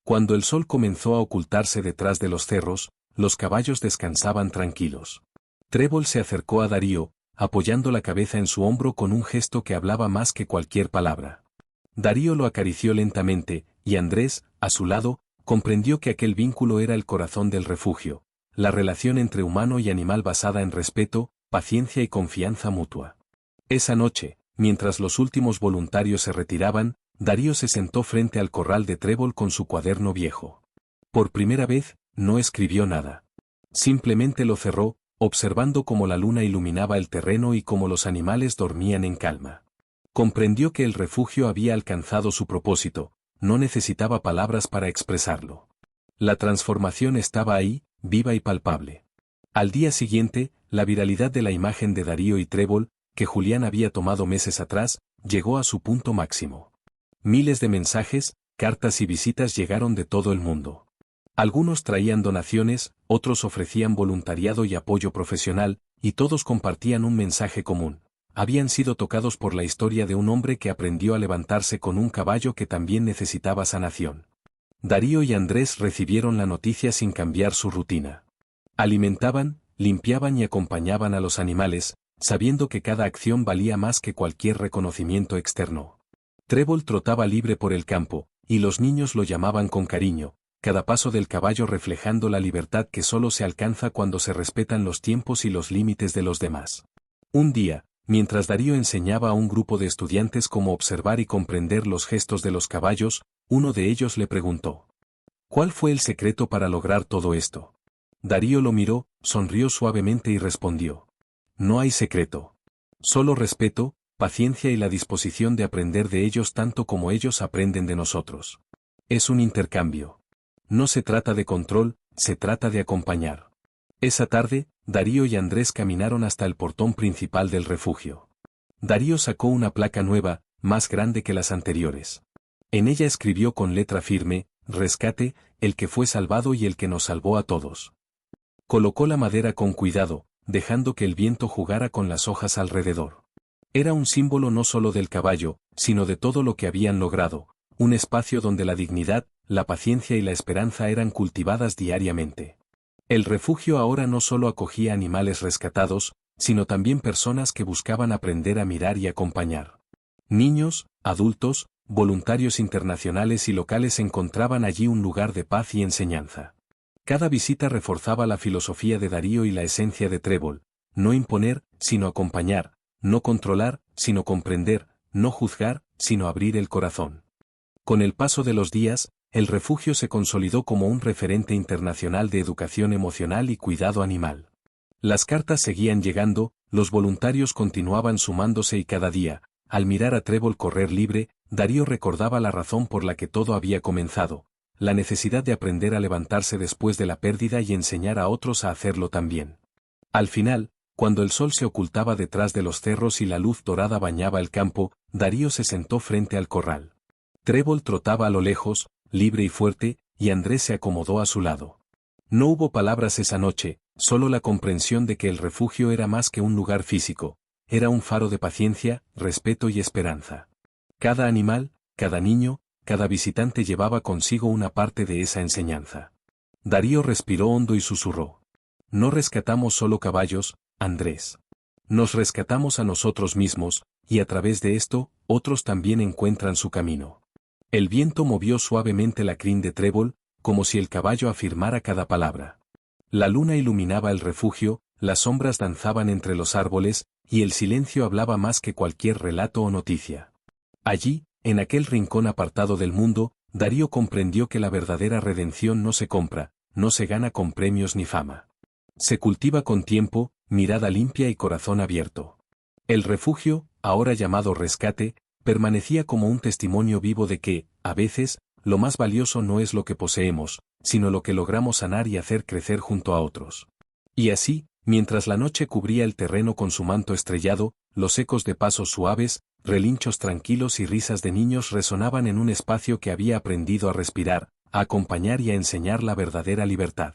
Cuando el sol comenzó a ocultarse detrás de los cerros, los caballos descansaban tranquilos. Trébol se acercó a Darío, apoyando la cabeza en su hombro con un gesto que hablaba más que cualquier palabra. Darío lo acarició lentamente, y Andrés, a su lado, comprendió que aquel vínculo era el corazón del refugio, la relación entre humano y animal basada en respeto, paciencia y confianza mutua. Esa noche, mientras los últimos voluntarios se retiraban, Darío se sentó frente al corral de Trébol con su cuaderno viejo. Por primera vez, no escribió nada. Simplemente lo cerró, observando cómo la luna iluminaba el terreno y cómo los animales dormían en calma. Comprendió que el refugio había alcanzado su propósito, no necesitaba palabras para expresarlo. La transformación estaba ahí, viva y palpable. Al día siguiente, la viralidad de la imagen de Darío y Trébol, que Julián había tomado meses atrás, llegó a su punto máximo. Miles de mensajes, cartas y visitas llegaron de todo el mundo. Algunos traían donaciones, otros ofrecían voluntariado y apoyo profesional, y todos compartían un mensaje común: habían sido tocados por la historia de un hombre que aprendió a levantarse con un caballo que también necesitaba sanación. Darío y Andrés recibieron la noticia sin cambiar su rutina. Alimentaban, limpiaban y acompañaban a los animales, sabiendo que cada acción valía más que cualquier reconocimiento externo. Trébol trotaba libre por el campo, y los niños lo llamaban con cariño, cada paso del caballo reflejando la libertad que solo se alcanza cuando se respetan los tiempos y los límites de los demás. Un día, mientras Darío enseñaba a un grupo de estudiantes cómo observar y comprender los gestos de los caballos, uno de ellos le preguntó: ¿cuál fue el secreto para lograr todo esto? Darío lo miró, sonrió suavemente y respondió: no hay secreto. Solo respeto, paciencia y la disposición de aprender de ellos tanto como ellos aprenden de nosotros. Es un intercambio. No se trata de control, se trata de acompañar. Esa tarde, Darío y Andrés caminaron hasta el portón principal del refugio. Darío sacó una placa nueva, más grande que las anteriores. En ella escribió con letra firme: rescate, el que fue salvado y el que nos salvó a todos. Colocó la madera con cuidado, dejando que el viento jugara con las hojas alrededor. Era un símbolo no solo del caballo, sino de todo lo que habían logrado, un espacio donde la dignidad, la paciencia y la esperanza eran cultivadas diariamente. El refugio ahora no solo acogía animales rescatados, sino también personas que buscaban aprender a mirar y acompañar. Niños, adultos, voluntarios internacionales y locales encontraban allí un lugar de paz y enseñanza. Cada visita reforzaba la filosofía de Darío y la esencia de Trébol: no imponer, sino acompañar; no controlar, sino comprender; no juzgar, sino abrir el corazón. Con el paso de los días, el refugio se consolidó como un referente internacional de educación emocional y cuidado animal. Las cartas seguían llegando, los voluntarios continuaban sumándose y cada día, al mirar a Trébol correr libre, Darío recordaba la razón por la que todo había comenzado: la necesidad de aprender a levantarse después de la pérdida y enseñar a otros a hacerlo también. Al final, Cuando el sol se ocultaba detrás de los cerros y la luz dorada bañaba el campo, Darío se sentó frente al corral. Trébol trotaba a lo lejos, libre y fuerte, y Andrés se acomodó a su lado. No hubo palabras esa noche, solo la comprensión de que el refugio era más que un lugar físico, era un faro de paciencia, respeto y esperanza. Cada animal, cada niño, cada visitante llevaba consigo una parte de esa enseñanza. Darío respiró hondo y susurró. No rescatamos solo caballos, Andrés. Nos rescatamos a nosotros mismos, y a través de esto, otros también encuentran su camino. El viento movió suavemente la crin de trébol, como si el caballo afirmara cada palabra. La luna iluminaba el refugio, las sombras danzaban entre los árboles, y el silencio hablaba más que cualquier relato o noticia. Allí, en aquel rincón apartado del mundo, Darío comprendió que la verdadera redención no se compra, no se gana con premios ni fama. Se cultiva con tiempo, mirada limpia y corazón abierto. El refugio, ahora llamado rescate, permanecía como un testimonio vivo de que, a veces, lo más valioso no es lo que poseemos, sino lo que logramos sanar y hacer crecer junto a otros. Y así, mientras la noche cubría el terreno con su manto estrellado, los ecos de pasos suaves, relinchos tranquilos y risas de niños resonaban en un espacio que había aprendido a respirar, a acompañar y a enseñar la verdadera libertad.